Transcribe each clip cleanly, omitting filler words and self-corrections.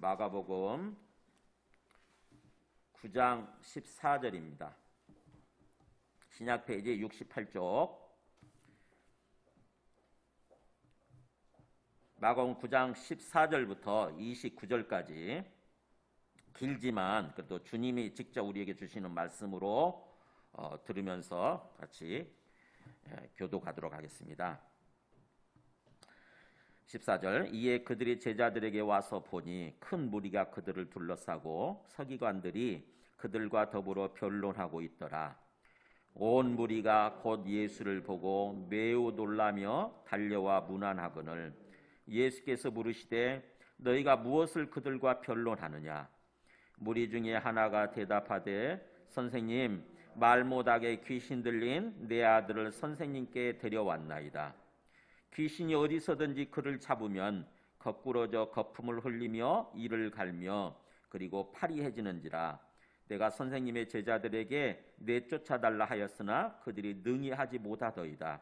마가복음 9장 14절입니다. 신약 페이지 68쪽. 마가복음 9장 14절부터 29절까지 길지만 그래도 주님이 직접 우리에게 주시는 말씀으로 들으면서 같이 교도하도록 하겠습니다. 14절. 이에 그들이 제자들에게 와서 보니 큰 무리가 그들을 둘러싸고 서기관들이 그들과 더불어 변론하고 있더라. 온 무리가 곧 예수를 보고 매우 놀라며 달려와 문안하거늘 예수께서 물으시되 너희가 무엇을 그들과 변론하느냐? 무리 중에 하나가 대답하되 선생님, 말 못하게 귀신 들린 내 아들을 선생님께 데려왔나이다. 귀신이 어디서든지 그를 잡으면 거꾸러져 거품을 흘리며 이를 갈며 그리고 팔이 해지는지라. 내가 선생님의 제자들에게 내쫓아달라 하였으나 그들이 능히 하지 못하더이다.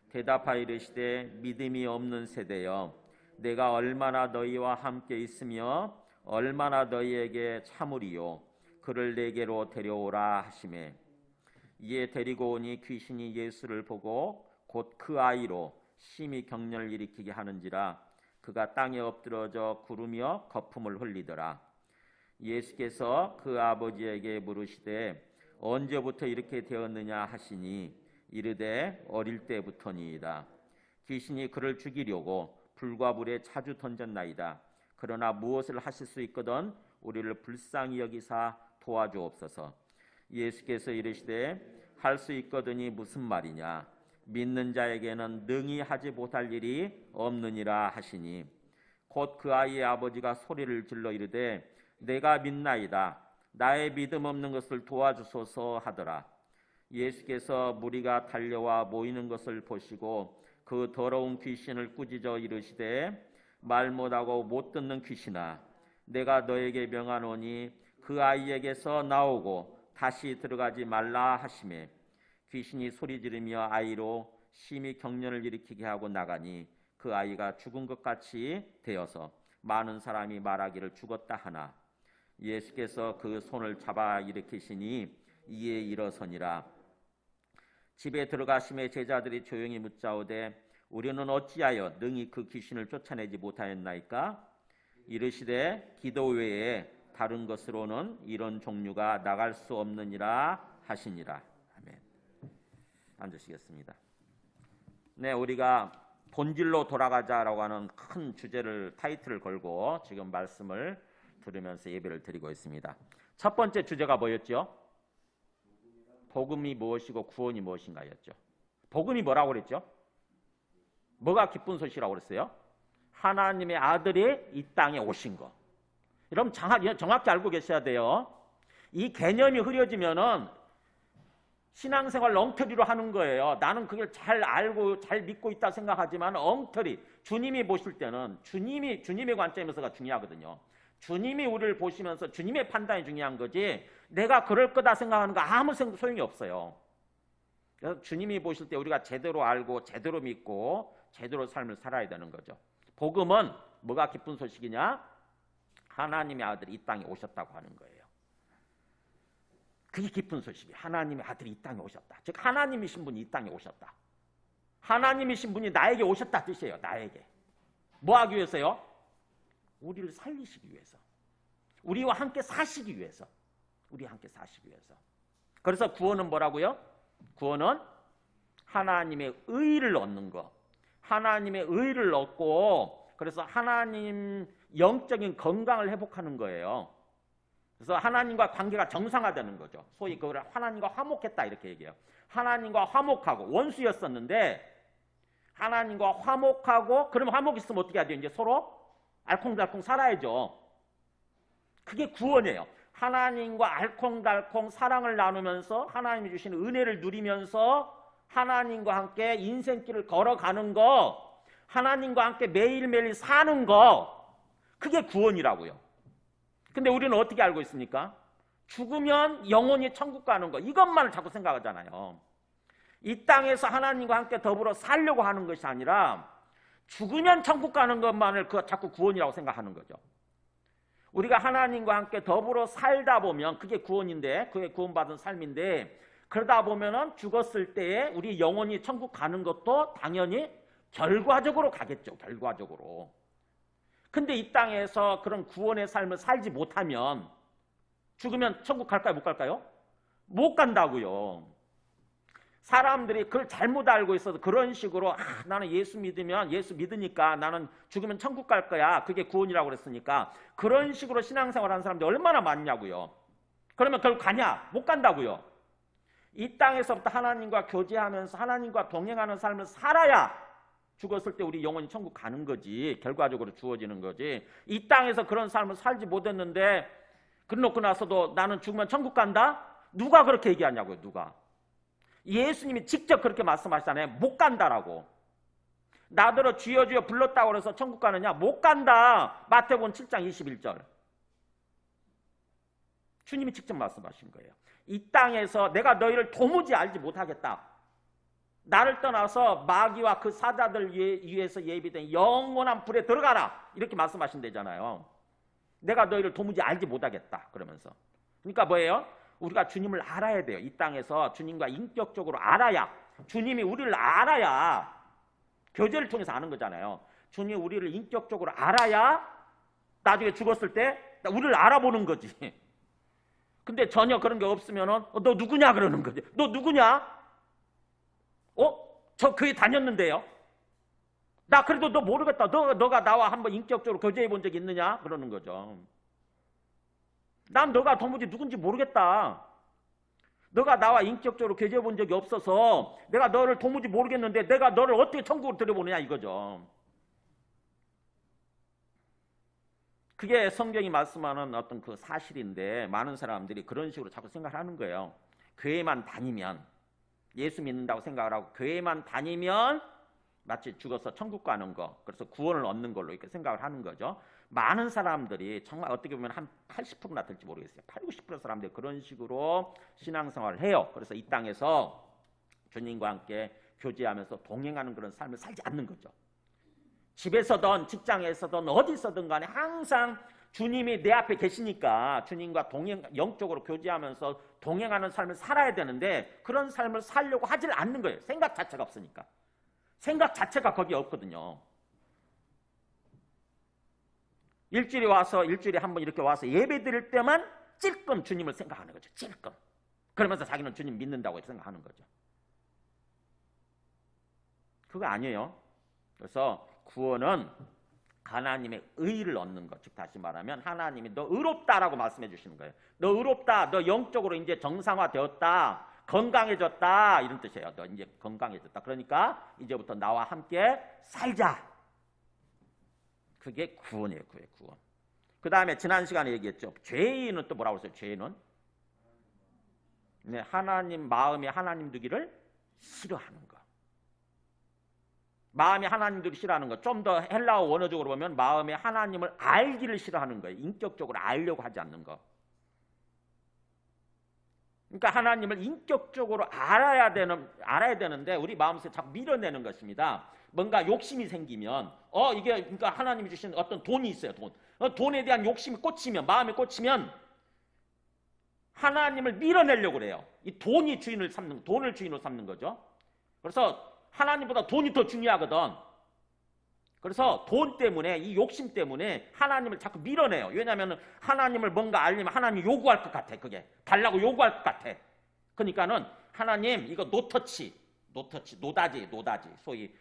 대답하여 이르시되 믿음이 없는 세대여, 내가 얼마나 너희와 함께 있으며 얼마나 너희에게 참으리요. 그를 내게로 데려오라 하시매 이에 데리고 오니 귀신이 예수를 보고 곧 그 아이로 심히 격려를 일으키게 하는지라. 그가 땅에 엎드러져 구르며 거품을 흘리더라. 예수께서 그 아버지에게 물으시되 언제부터 이렇게 되었느냐 하시니 이르되 어릴 때부터니이다. 귀신이 그를 죽이려고 불과 물에 자주 던졌나이다. 그러나 무엇을 하실 수 있거든 우리를 불쌍히 여기사 도와주옵소서. 예수께서 이르시되 할 수 있거든이 무슨 말이냐? 믿는 자에게는 능히 하지 못할 일이 없느니라 하시니 곧 그 아이의 아버지가 소리를 질러 이르되 내가 믿나이다. 나의 믿음 없는 것을 도와주소서 하더라. 예수께서 무리가 달려와 모이는 것을 보시고 그 더러운 귀신을 꾸짖어 이르시되 말 못하고 못 듣는 귀신아, 내가 너에게 명하노니 그 아이에게서 나오고 다시 들어가지 말라 하시매 귀신이 소리 지르며 아이로 심히 격려를 일으키게 하고 나가니 그 아이가 죽은 것 같이 되어서 많은 사람이 말하기를 죽었다 하나 예수께서 그 손을 잡아 일으키시니 이에 일어서니라. 집에 들어가심에 제자들이 조용히 묻자오되 우리는 어찌하여 능히 그 귀신을 쫓아내지 못하였나이까? 이르시되 기도 외에 다른 것으로는 이런 종류가 나갈 수 없느니라 하시니라. 아멘. 앉으시겠습니다. 네, 우리가 본질로 돌아가자라고 하는 큰 주제를 타이틀을 걸고 지금 말씀을 들으면서 예배를 드리고 있습니다. 첫 번째 주제가 뭐였죠? 복음이 무엇이고 구원이 무엇인가였죠. 복음이 뭐라고 그랬죠? 뭐가 기쁜 소식이라고 그랬어요? 하나님의 아들이 이 땅에 오신 거. 여러분 정확히 알고 계셔야 돼요. 이 개념이 흐려지면은 신앙생활 엉터리로 하는 거예요. 나는 그걸 잘 알고 잘 믿고 있다 생각하지만 엉터리. 주님이 보실 때는 주님의 관점에서가 중요하거든요. 주님이 우리를 보시면서 주님의 판단이 중요한 거지 내가 그럴 거다 생각하는 거 아무 소용이 없어요. 그래서 주님이 보실 때 우리가 제대로 알고 제대로 믿고 제대로 삶을 살아야 되는 거죠. 복음은 뭐가 기쁜 소식이냐? 하나님의 아들이 이 땅에 오셨다고 하는 거예요. 그게 기쁜 소식이에요. 하나님의 아들이 이 땅에 오셨다. 즉 하나님이신 분이 이 땅에 오셨다. 하나님이신 분이 나에게 오셨다 뜻이에요. 나에게. 뭐 하기 위해서요? 우리를 살리시기 위해서. 우리와 함께 사시기 위해서. 우리와 함께 사시기 위해서. 그래서 구원은 뭐라고요? 구원은 하나님의 의를 얻는 거. 하나님의 의를 얻고 그래서 하나님 영적인 건강을 회복하는 거예요. 그래서 하나님과 관계가 정상화되는 거죠. 소위 그걸 하나님과 화목했다 이렇게 얘기해요. 하나님과 화목하고 원수였었는데 하나님과 화목하고 그러면 화목 있으면 어떻게 해야 돼요? 이제 서로 알콩달콩 살아야죠. 그게 구원이에요. 하나님과 알콩달콩 사랑을 나누면서 하나님이 주시는 은혜를 누리면서 하나님과 함께 인생길을 걸어가는 거, 하나님과 함께 매일매일 사는 거, 그게 구원이라고요. 근데 우리는 어떻게 알고 있습니까? 죽으면 영원히 천국 가는 거, 이것만을 자꾸 생각하잖아요. 이 땅에서 하나님과 함께 더불어 살려고 하는 것이 아니라 죽으면 천국 가는 것만을 자꾸 구원이라고 생각하는 거죠. 우리가 하나님과 함께 더불어 살다 보면 그게 구원인데, 그게 구원받은 삶인데, 그러다 보면은 죽었을 때에 우리 영혼이 천국 가는 것도 당연히 결과적으로 가겠죠. 결과적으로. 근데 이 땅에서 그런 구원의 삶을 살지 못하면 죽으면 천국 갈까요? 못 갈까요? 못 간다고요. 사람들이 그걸 잘못 알고 있어서 그런 식으로 나는 예수 믿으면 예수 믿으니까 나는 죽으면 천국 갈 거야. 그게 구원이라고 그랬으니까 그런 식으로 신앙생활하는 사람들이 얼마나 많냐고요. 그러면 결국 가냐? 못 간다고요. 이 땅에서부터 하나님과 교제하면서 하나님과 동행하는 삶을 살아야 죽었을 때 우리 영혼이 천국 가는 거지. 결과적으로 주어지는 거지. 이 땅에서 그런 삶을 살지 못했는데 그러고 나서도 나는 죽으면 천국 간다? 누가 그렇게 얘기하냐고요. 누가. 예수님이 직접 그렇게 말씀하시잖아요. 못 간다라고. 나더러 주여 주여 불렀다고 해서 천국 가느냐? 못 간다. 마태복음 7장 21절. 주님이 직접 말씀하신 거예요. 이 땅에서 내가 너희를 도무지 알지 못하겠다. 나를 떠나서 마귀와 그 사자들 위해서 예비된 영원한 불에 들어가라. 이렇게 말씀하신대잖아요. 내가 너희를 도무지 알지 못하겠다. 그러면서. 그러니까 뭐예요? 우리가 주님을 알아야 돼요. 이 땅에서 주님과 인격적으로 알아야, 주님이 우리를 알아야, 교제를 통해서 아는 거잖아요. 주님이 우리를 인격적으로 알아야 나중에 죽었을 때 우리를 알아보는 거지. 근데 전혀 그런 게 없으면은 너 누구냐 그러는 거지. 너 누구냐? 저 교회 다녔는데요. 나 그래도 너 모르겠다. 너가 나와 한번 인격적으로 교제해 본 적 있느냐? 그러는 거죠. 난 너가 도무지 누군지 모르겠다. 너가 나와 인격적으로 교제해 본 적이 없어서 내가 너를 도무지 모르겠는데 내가 너를 어떻게 천국으로 들여보느냐 이거죠. 그게 성경이 말씀하는 어떤 그 사실인데 많은 사람들이 그런 식으로 자꾸 생각하는 거예요. 교회만 다니면, 예수 믿는다고 생각을 하고 교회만 다니면 마치 죽어서 천국 가는 거, 그래서 구원을 얻는 걸로 이렇게 생각을 하는 거죠. 많은 사람들이 정말 어떻게 보면 한 80%나 될지 모르겠어요. 80, 90% 사람들이 그런 식으로 신앙생활을 해요. 그래서 이 땅에서 주님과 함께 교제하면서 동행하는 그런 삶을 살지 않는 거죠. 집에서든 직장에서든 어디서든 간에 항상 주님이 내 앞에 계시니까 주님과 영적으로 교제하면서 동행하는 삶을 살아야 되는데 그런 삶을 살려고 하질 않는 거예요. 생각 자체가 없으니까. 생각 자체가 거기에 없거든요. 일주일에 한 번 이렇게 와서 예배 드릴 때만 찔끔 주님을 생각하는 거죠. 찔끔. 그러면서 자기는 주님 믿는다고 생각하는 거죠. 그거 아니에요. 그래서 구원은 하나님의 의를 얻는 것. 즉 다시 말하면 하나님이 너 의롭다라고 말씀해 주시는 거예요. 너 의롭다. 너 영적으로 이제 정상화되었다. 건강해졌다. 이런 뜻이에요. 너 이제 건강해졌다. 그러니까 이제부터 나와 함께 살자. 그게 구원이에요. 그게 구원. 그 다음에 지난 시간에 얘기했죠. 죄인은 또 뭐라고 했어요? 죄인은 네, 하나님 마음에 하나님 두기를 싫어하는 거. 마음에 하나님 두기를 싫어하는 거. 좀 더 헬라어 원어적으로 보면 마음에 하나님을 알기를 싫어하는 거예요. 인격적으로 알려고 하지 않는 거. 그러니까 하나님을 인격적으로 알아야 되는데 우리 마음속에 자꾸 밀어내는 것입니다. 뭔가 욕심이 생기면 이게 그러니까 하나님이 주신 어떤 돈이 있어요. 돈에 대한 욕심이 꽂히면 마음에 꽂히면 하나님을 밀어내려고 그래요. 이 돈을 주인으로 삼는 거죠. 그래서 하나님보다 돈이 더 중요하거든. 그래서 돈 때문에 이 욕심 때문에 하나님을 자꾸 밀어내요. 왜냐하면 하나님을 뭔가 알리면 하나님이 요구할 것 같아. 그게 달라고 요구할 것 같아. 그러니까는 하나님 이거 노다지. 소위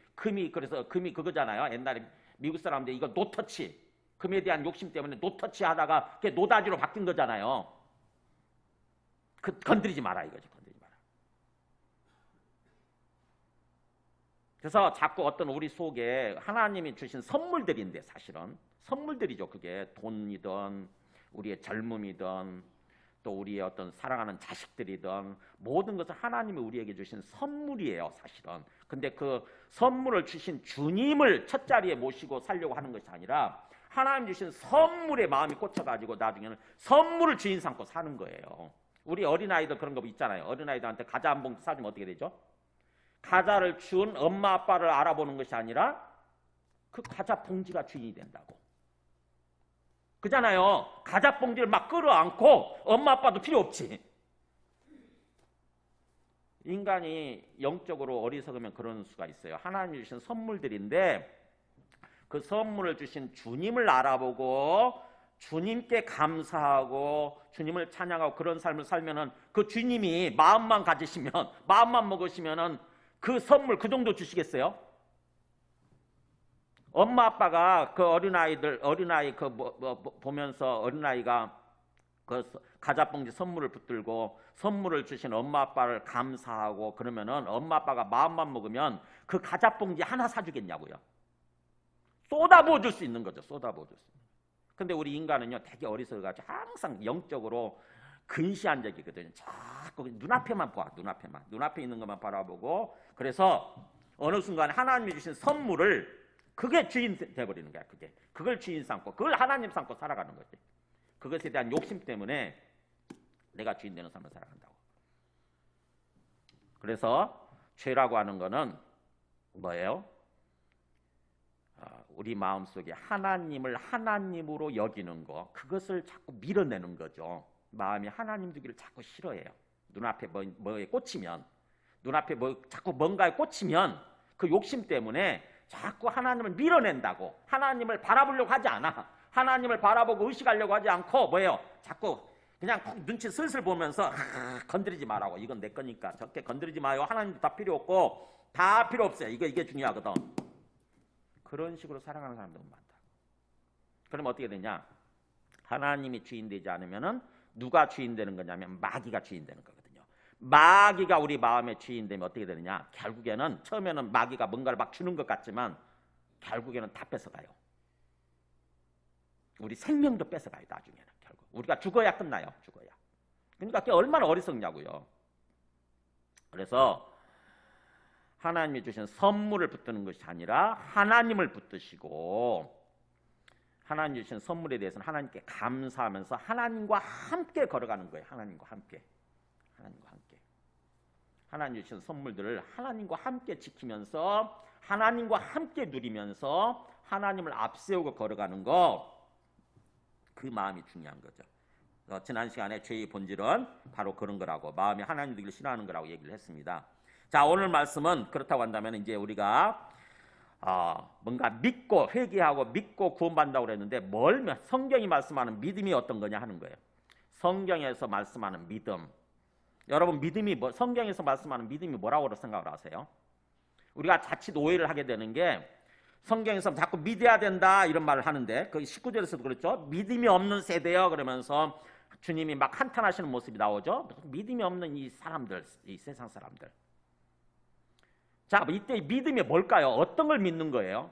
그래서 금이 그거잖아요. 옛날에 미국 사람들 이거 노터치. 금에 대한 욕심 때문에 노터치 하다가 그게 노다지로 바뀐 거잖아요. 건드리지 마라 이거죠. 건드리지 마라. 그래서 자꾸 어떤 우리 속에 하나님이 주신 선물들인데 사실은 선물들이죠. 그게 돈이든 우리의 젊음이든 또 우리의 어떤 사랑하는 자식들이든 모든 것은 하나님이 우리에게 주신 선물이에요. 사실은. 근데 그 선물을 주신 주님을 첫 자리에 모시고 살려고 하는 것이 아니라 하나님 주신 선물에 마음이 꽂혀가지고 나중에는 선물을 주인 삼고 사는 거예요. 우리 어린아이들 그런 거 있잖아요. 어린아이들한테 과자 한 봉지 사주면 어떻게 되죠? 과자를 준 엄마 아빠를 알아보는 것이 아니라 그 과자 봉지가 주인이 된다고. 그잖아요. 가자봉지를 막 끌어안고 엄마 아빠도 필요 없지. 인간이 영적으로 어리석으면 그런 수가 있어요. 하나님 주신 선물들인데 그 선물을 주신 주님을 알아보고 주님께 감사하고 주님을 찬양하고 그런 삶을 살면은 그 주님이 마음만 가지시면 마음만 먹으시면은 그 선물 그 정도 주시겠어요? 엄마 아빠가 그 어린아이 보면서 어린아이가 그 가자봉지 선물을 붙들고 선물을 주신 엄마 아빠를 감사하고 그러면은 엄마 아빠가 마음만 먹으면 그 가자봉지 하나 사주겠냐고요. 쏟아부어 줄 수 있는 거죠. 쏟아부어 줄 수 있는. 근데 우리 인간은요 되게 어리석어가지고 항상 영적으로 근시안적이거든요. 자꾸 눈앞에만 봐. 눈앞에 있는 것만 바라보고 그래서 어느 순간 하나님이 주신 선물을 그게 주인 돼버리는 거야. 그걸 주인 삼고 그걸 하나님 삼고 살아가는 거지. 그것에 대한 욕심 때문에 내가 주인 되는 삶을 살아간다고. 그래서 죄라고 하는 거는 뭐예요? 우리 마음속에 하나님을 하나님으로 여기는 거, 그것을 자꾸 밀어내는 거죠. 마음이 하나님 두기를 자꾸 싫어해요. 눈앞에 뭐에 꽂히면, 눈앞에 자꾸 뭔가에 꽂히면 그 욕심 때문에 자꾸 하나님을 밀어낸다고. 하나님을 바라보려고 하지 않아. 하나님을 바라보고 의식하려고 하지 않고 뭐예요? 자꾸 그냥 눈치 슬슬 보면서 건드리지 말라고. 이건 내 거니까 적게 건드리지 마요. 하나님도 다 필요 없고 다 필요 없어요. 이게 중요하거든. 그런 식으로 살아가는 사람들은 많다. 그럼 어떻게 되냐? 하나님이 주인 되지 않으면은 누가 주인 되는 거냐면 마귀가 주인 되는 거거든요. 마귀가 우리 마음의 주인 되면 어떻게 되느냐? 결국에는 처음에는 마귀가 뭔가를 막 주는 것 같지만 결국에는 다 뺏어가요. 우리 생명도 뺏어가요. 나중에는 결국 우리가 죽어야 끝나요. 죽어야. 그러니까 그게 얼마나 어리석냐고요. 그래서 하나님이 주신 선물을 붙드는 것이 아니라 하나님을 붙드시고 하나님 주신 선물에 대해서는 하나님께 감사하면서 하나님과 함께 걸어가는 거예요. 하나님과 함께. 하나님 주신 선물들을 하나님과 함께 지키면서 하나님과 함께 누리면서 하나님을 앞세우고 걸어가는 거, 그 마음이 중요한 거죠. 지난 시간에 죄의 본질은 바로 그런 거라고, 마음이 하나님 되기를 싫어하는 거라고 얘기를 했습니다. 자, 오늘 말씀은 그렇다고 한다면 이제 우리가 뭔가 믿고 회개하고 믿고 구원받는다고 그랬는데 성경이 말씀하는 믿음이 어떤 거냐 하는 거예요. 성경에서 말씀하는 믿음. 여러분 믿음이 성경에서 말씀하는 믿음이 뭐라고 생각을 하세요? 우리가 자칫 오해를 하게 되는 게 성경에서 자꾸 믿어야 된다 이런 말을 하는데 그 19절에서도 그렇죠. 믿음이 없는 세대요 그러면서 주님이 막 한탄하시는 모습이 나오죠. 믿음이 없는 이 사람들, 이 세상 사람들. 자, 이때 믿음이 뭘까요? 어떤 걸 믿는 거예요?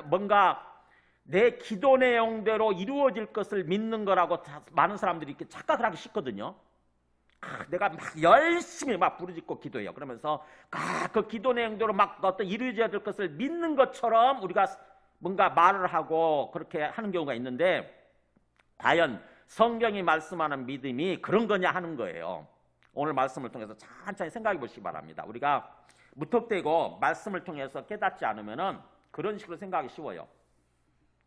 뭔가 내 기도 내용대로 이루어질 것을 믿는 거라고 많은 사람들이 이렇게 착각을 하기 쉽거든요. 내가 막 열심히 막 부르짖고 기도해요. 그러면서 그 기도 내용대로 막 어떤 이루어져야 될 것을 믿는 것처럼 우리가 뭔가 말을 하고 그렇게 하는 경우가 있는데 과연 성경이 말씀하는 믿음이 그런 거냐 하는 거예요. 오늘 말씀을 통해서 천천히 생각해 보시기 바랍니다. 우리가 무턱대고 말씀을 통해서 깨닫지 않으면은 그런 식으로 생각하기 쉬워요.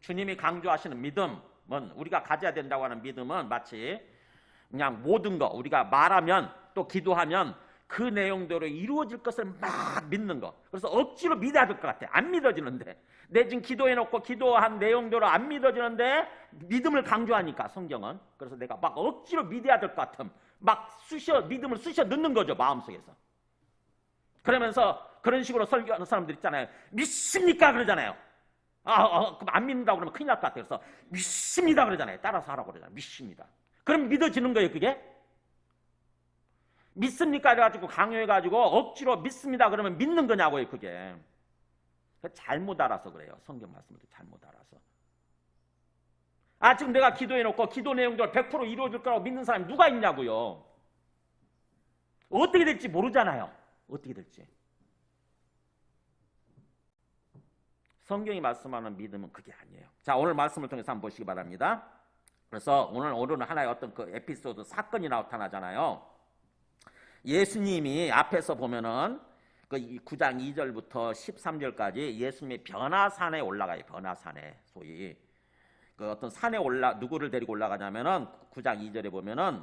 주님이 강조하시는 믿음은, 우리가 가져야 된다고 하는 믿음은 마치 그냥 모든 거 우리가 말하면 또 기도하면 그 내용대로 이루어질 것을 막 믿는 거. 그래서 억지로 믿어야 될 것 같아. 안 믿어지는데. 내 지금 기도해놓고 기도한 내용대로 안 믿어지는데 믿음을 강조하니까 성경은. 그래서 내가 막 억지로 믿어야 될 것 같음. 막 믿음을 쑤셔 넣는 거죠. 마음속에서. 그러면서 그런 식으로 설교하는 사람들 있잖아요. 믿습니까? 그러잖아요. 그럼 안 믿는다고 그러면 큰일 날 것 같아요. 그래서 믿습니다 그러잖아요. 따라서 하라고 그러잖아요. 믿습니다. 그럼 믿어지는 거예요, 그게? 믿습니까? 해가지고 강요해가지고 억지로 믿습니다 그러면 믿는 거냐고요, 그게. 잘못 알아서 그래요. 성경 말씀을 잘못 알아서. 지금 내가 기도해놓고 기도 내용대로 100% 이루어질 거라고 믿는 사람이 누가 있냐고요. 어떻게 될지 모르잖아요. 어떻게 될지. 성경이 말씀하는 믿음은 그게 아니에요. 자, 오늘 말씀을 통해서 한번 보시기 바랍니다. 그래서 오늘은 하나의 어떤 그 에피소드 사건이 나타나잖아요. 예수님이 앞에서 보면은 그 9장 2절부터 13절까지 예수님이 변화산에 올라가요. 변화산에 소위 그 어떤 산에 누구를 데리고 올라가냐면은 9장 2절에 보면은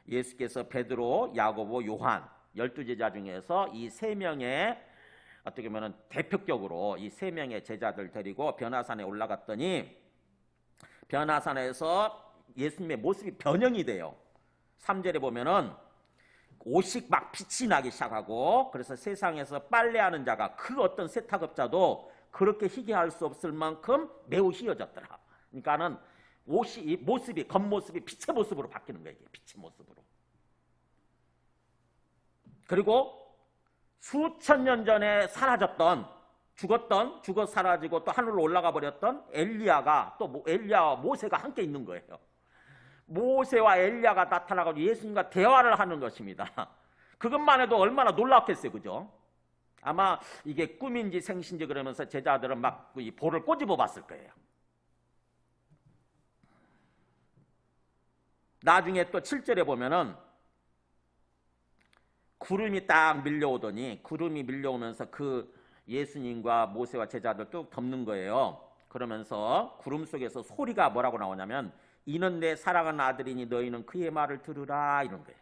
예수께서 베드로, 야고보, 요한 12제자 중에서 이 세 명의 어떻게 보면은 대표격으로 이 세 명의 제자들 데리고 변화산에 올라갔더니 변화산에서 예수님의 모습이 변형이 돼요. 3절에 보면은 옷이 막 빛이 나기 시작하고, 그래서 세상에서 빨래하는 자가 그 어떤 세탁업자도 그렇게 희귀할 수 없을 만큼 매우 희어졌더라. 그러니까는 옷이, 모습이, 겉모습이 빛의 모습으로 바뀌는 거예요. 이게 빛의 모습으로. 그리고 수천 년 전에 사라졌던, 죽어 사라지고 또 하늘로 올라가 버렸던 엘리야가, 또 엘리야와 모세가 함께 있는 거예요. 모세와 엘리야가 나타나가지고 예수님과 대화를 하는 것입니다. 그것만 해도 얼마나 놀랍겠어요, 그죠? 아마 이게 꿈인지 생신지 그러면서 제자들은 막 이 볼을 꼬집어 봤을 거예요. 나중에 또 7절에 보면은 구름이 딱 밀려오더니, 구름이 밀려오면서 그 예수님과 모세와 제자들 뚝 덮는 거예요. 그러면서 구름 속에서 소리가 뭐라고 나오냐면, 이는 내 사랑하는 아들이니 너희는 그의 말을 들으라, 이런 거예요.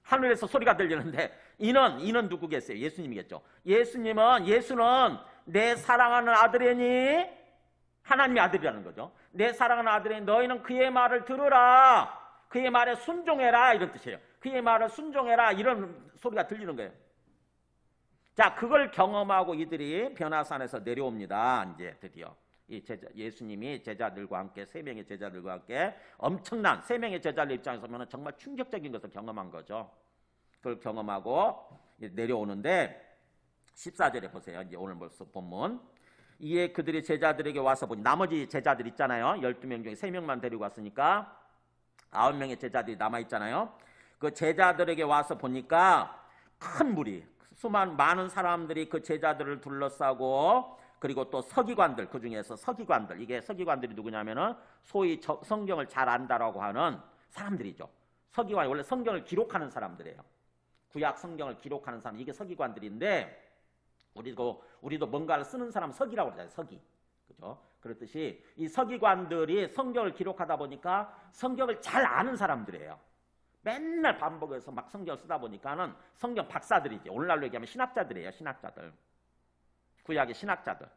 하늘에서 소리가 들리는데 이는 누구겠어요? 예수님이겠죠. 예수는 내 사랑하는 아들이니, 하나님의 아들이라는 거죠. 내 사랑하는 아들이니 너희는 그의 말을 들으라, 그의 말에 순종해라, 이런 뜻이에요. 그의 말을 순종해라, 이런 소리가 들리는 거예요. 자, 그걸 경험하고 이들이 변화산에서 내려옵니다. 이제 드디어 예수님이 제자들과 함께, 세 명의 제자들과 함께 엄청난, 세 명의 제자들 입장에서 보면 정말 충격적인 것을 경험한 거죠. 그걸 경험하고 내려오는데 14절에 보세요. 이제 오늘 벌써 본문. 이에 그들이 제자들에게 와서 보니, 나머지 제자들 있잖아요. 12명 중에 3명만 데리고 왔으니까 9명의 제자들이 남아있잖아요. 그 제자들에게 와서 보니까 큰 무리, 많은 사람들이 그 제자들을 둘러싸고, 그리고 또 서기관들, 그 중에서 서기관들, 이게 서기관들이 누구냐면은 소위 성경을 잘 안다라고 하는 사람들이죠. 서기관이 원래 성경을 기록하는 사람들이에요. 구약 성경을 기록하는 사람, 이게 서기관들인데, 우리도 뭔가를 쓰는 사람 서기라고 그러잖아요. 서기. 그죠? 그렇듯이 이 서기관들이 성경을 기록하다 보니까 성경을 잘 아는 사람들이에요. 맨날 반복해서 막 성경을 쓰다 보니까는 성경 박사들이지. 오늘날로 얘기하면 신학자들이에요. 신학자들. 구약의 신학자들.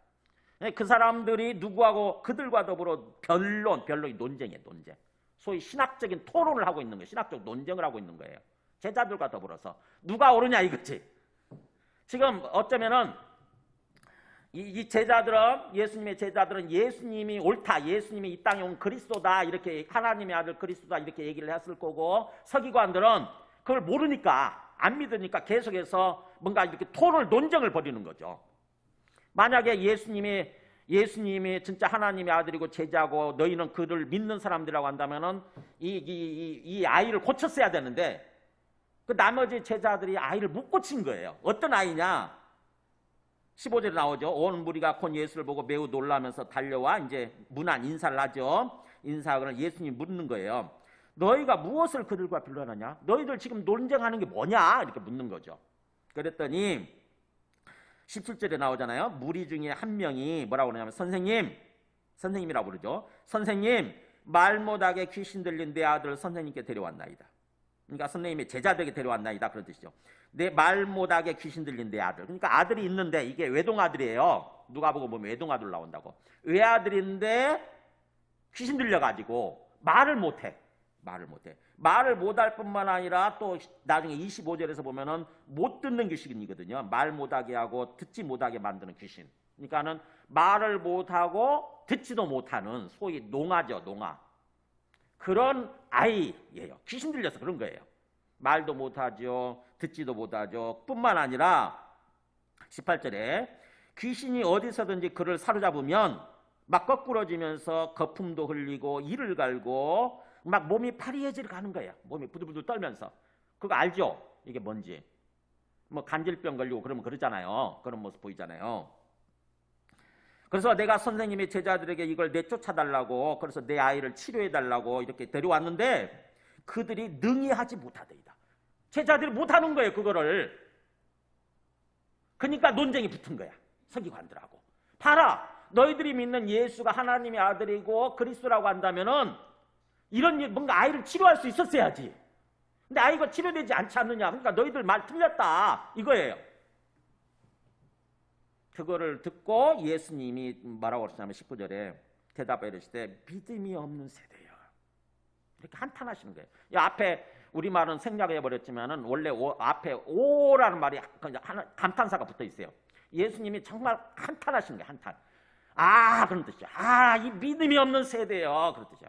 그 사람들이 누구하고, 그들과 더불어 변론이 논쟁이에요. 논쟁. 소위 신학적인 토론을 하고 있는 거예요. 신학적 논쟁을 하고 있는 거예요. 제자들과 더불어서 누가 옳으냐 이거지. 지금 어쩌면은 이 제자들은, 예수님의 제자들은 예수님이 옳다, 예수님이 이 땅에 온 그리스도다, 이렇게 하나님의 아들 그리스도다 이렇게 얘기를 했을 거고, 서기관들은 그걸 모르니까, 안 믿으니까 계속해서 뭔가 이렇게 토론을, 논쟁을 벌이는 거죠. 만약에 예수님이 진짜 하나님의 아들이고 제자고 너희는 그를 믿는 사람들이라고 한다면은 이 아이를 고쳤어야 되는데, 그 나머지 제자들이 아이를 못 고친 거예요. 어떤 아이냐? 15절에 나오죠. 온 무리가 곧 예수를 보고 매우 놀라면서 달려와 이제 문안 인사를 하죠. 인사하고는 예수님 묻는 거예요. 너희가 무엇을 그들과 빌려하느냐? 너희들 지금 논쟁하는 게 뭐냐? 이렇게 묻는 거죠. 그랬더니 17절에 나오잖아요. 무리 중에 한 명이 뭐라고 그러냐면, 선생님이라고 부르죠. 선생님, 말 못하게 귀신 들린 내 아들을 선생님께 데려왔나이다. 그러니까 선생님이 제자들에게 데려왔나이다, 그런 뜻이죠. 내 말 못하게 귀신 들린 내 아들. 그러니까 아들이 있는데, 이게 외동아들이에요. 누가복음 보면 외동아들 나온다고. 외아들인데 귀신 들려가지고 말을 못해. 말을 못할 뿐만 아니라 또 나중에 25절에서 보면은 못 듣는 귀신이거든요. 말 못하게 하고 듣지 못하게 만드는 귀신. 그러니까는 말을 못하고 듣지도 못하는 소위 농아죠, 농아. 그런 아이예요. 귀신 들려서 그런 거예요. 말도 못하죠, 듣지도 못하죠. 뿐만 아니라 18절에 귀신이 어디서든지 그를 사로잡으면 막 거꾸러지면서 거품도 흘리고 이를 갈고 막 몸이 파리해질 가는 거예요. 몸이 부들부들 떨면서. 그거 알죠? 이게 뭔지. 뭐 간질병 걸리고 그러면 그러잖아요. 그런 모습 보이잖아요. 그래서 내가 선생님이 제자들에게 이걸 내쫓아달라고, 그래서 내 아이를 치료해달라고 이렇게 데려왔는데 그들이 능히 하지 못하더이다. 제자들이 못하는 거예요, 그거를. 그러니까 논쟁이 붙은 거야, 서기관들하고. 봐라, 너희들이 믿는 예수가 하나님의 아들이고 그리스도라고 한다면은 이런 뭔가 아이를 치료할 수 있었어야지. 근데 아이가 치료되지 않지 않느냐. 그러니까 너희들 말 틀렸다 이거예요. 그거를 듣고 예수님이 뭐라고 그러시냐면 19절에 대답해 이르시되 믿음이 없는 세대야. 이렇게 한탄하시는 거예요. 이 앞에 우리말은 생략해 버렸지만은 원래 앞에 오라는 말이 감탄사가 붙어 있어요. 예수님이 정말 한탄하시는 거예요. 한탄. 그런 뜻이야. 이 믿음이 없는 세대요. 그런 뜻이야.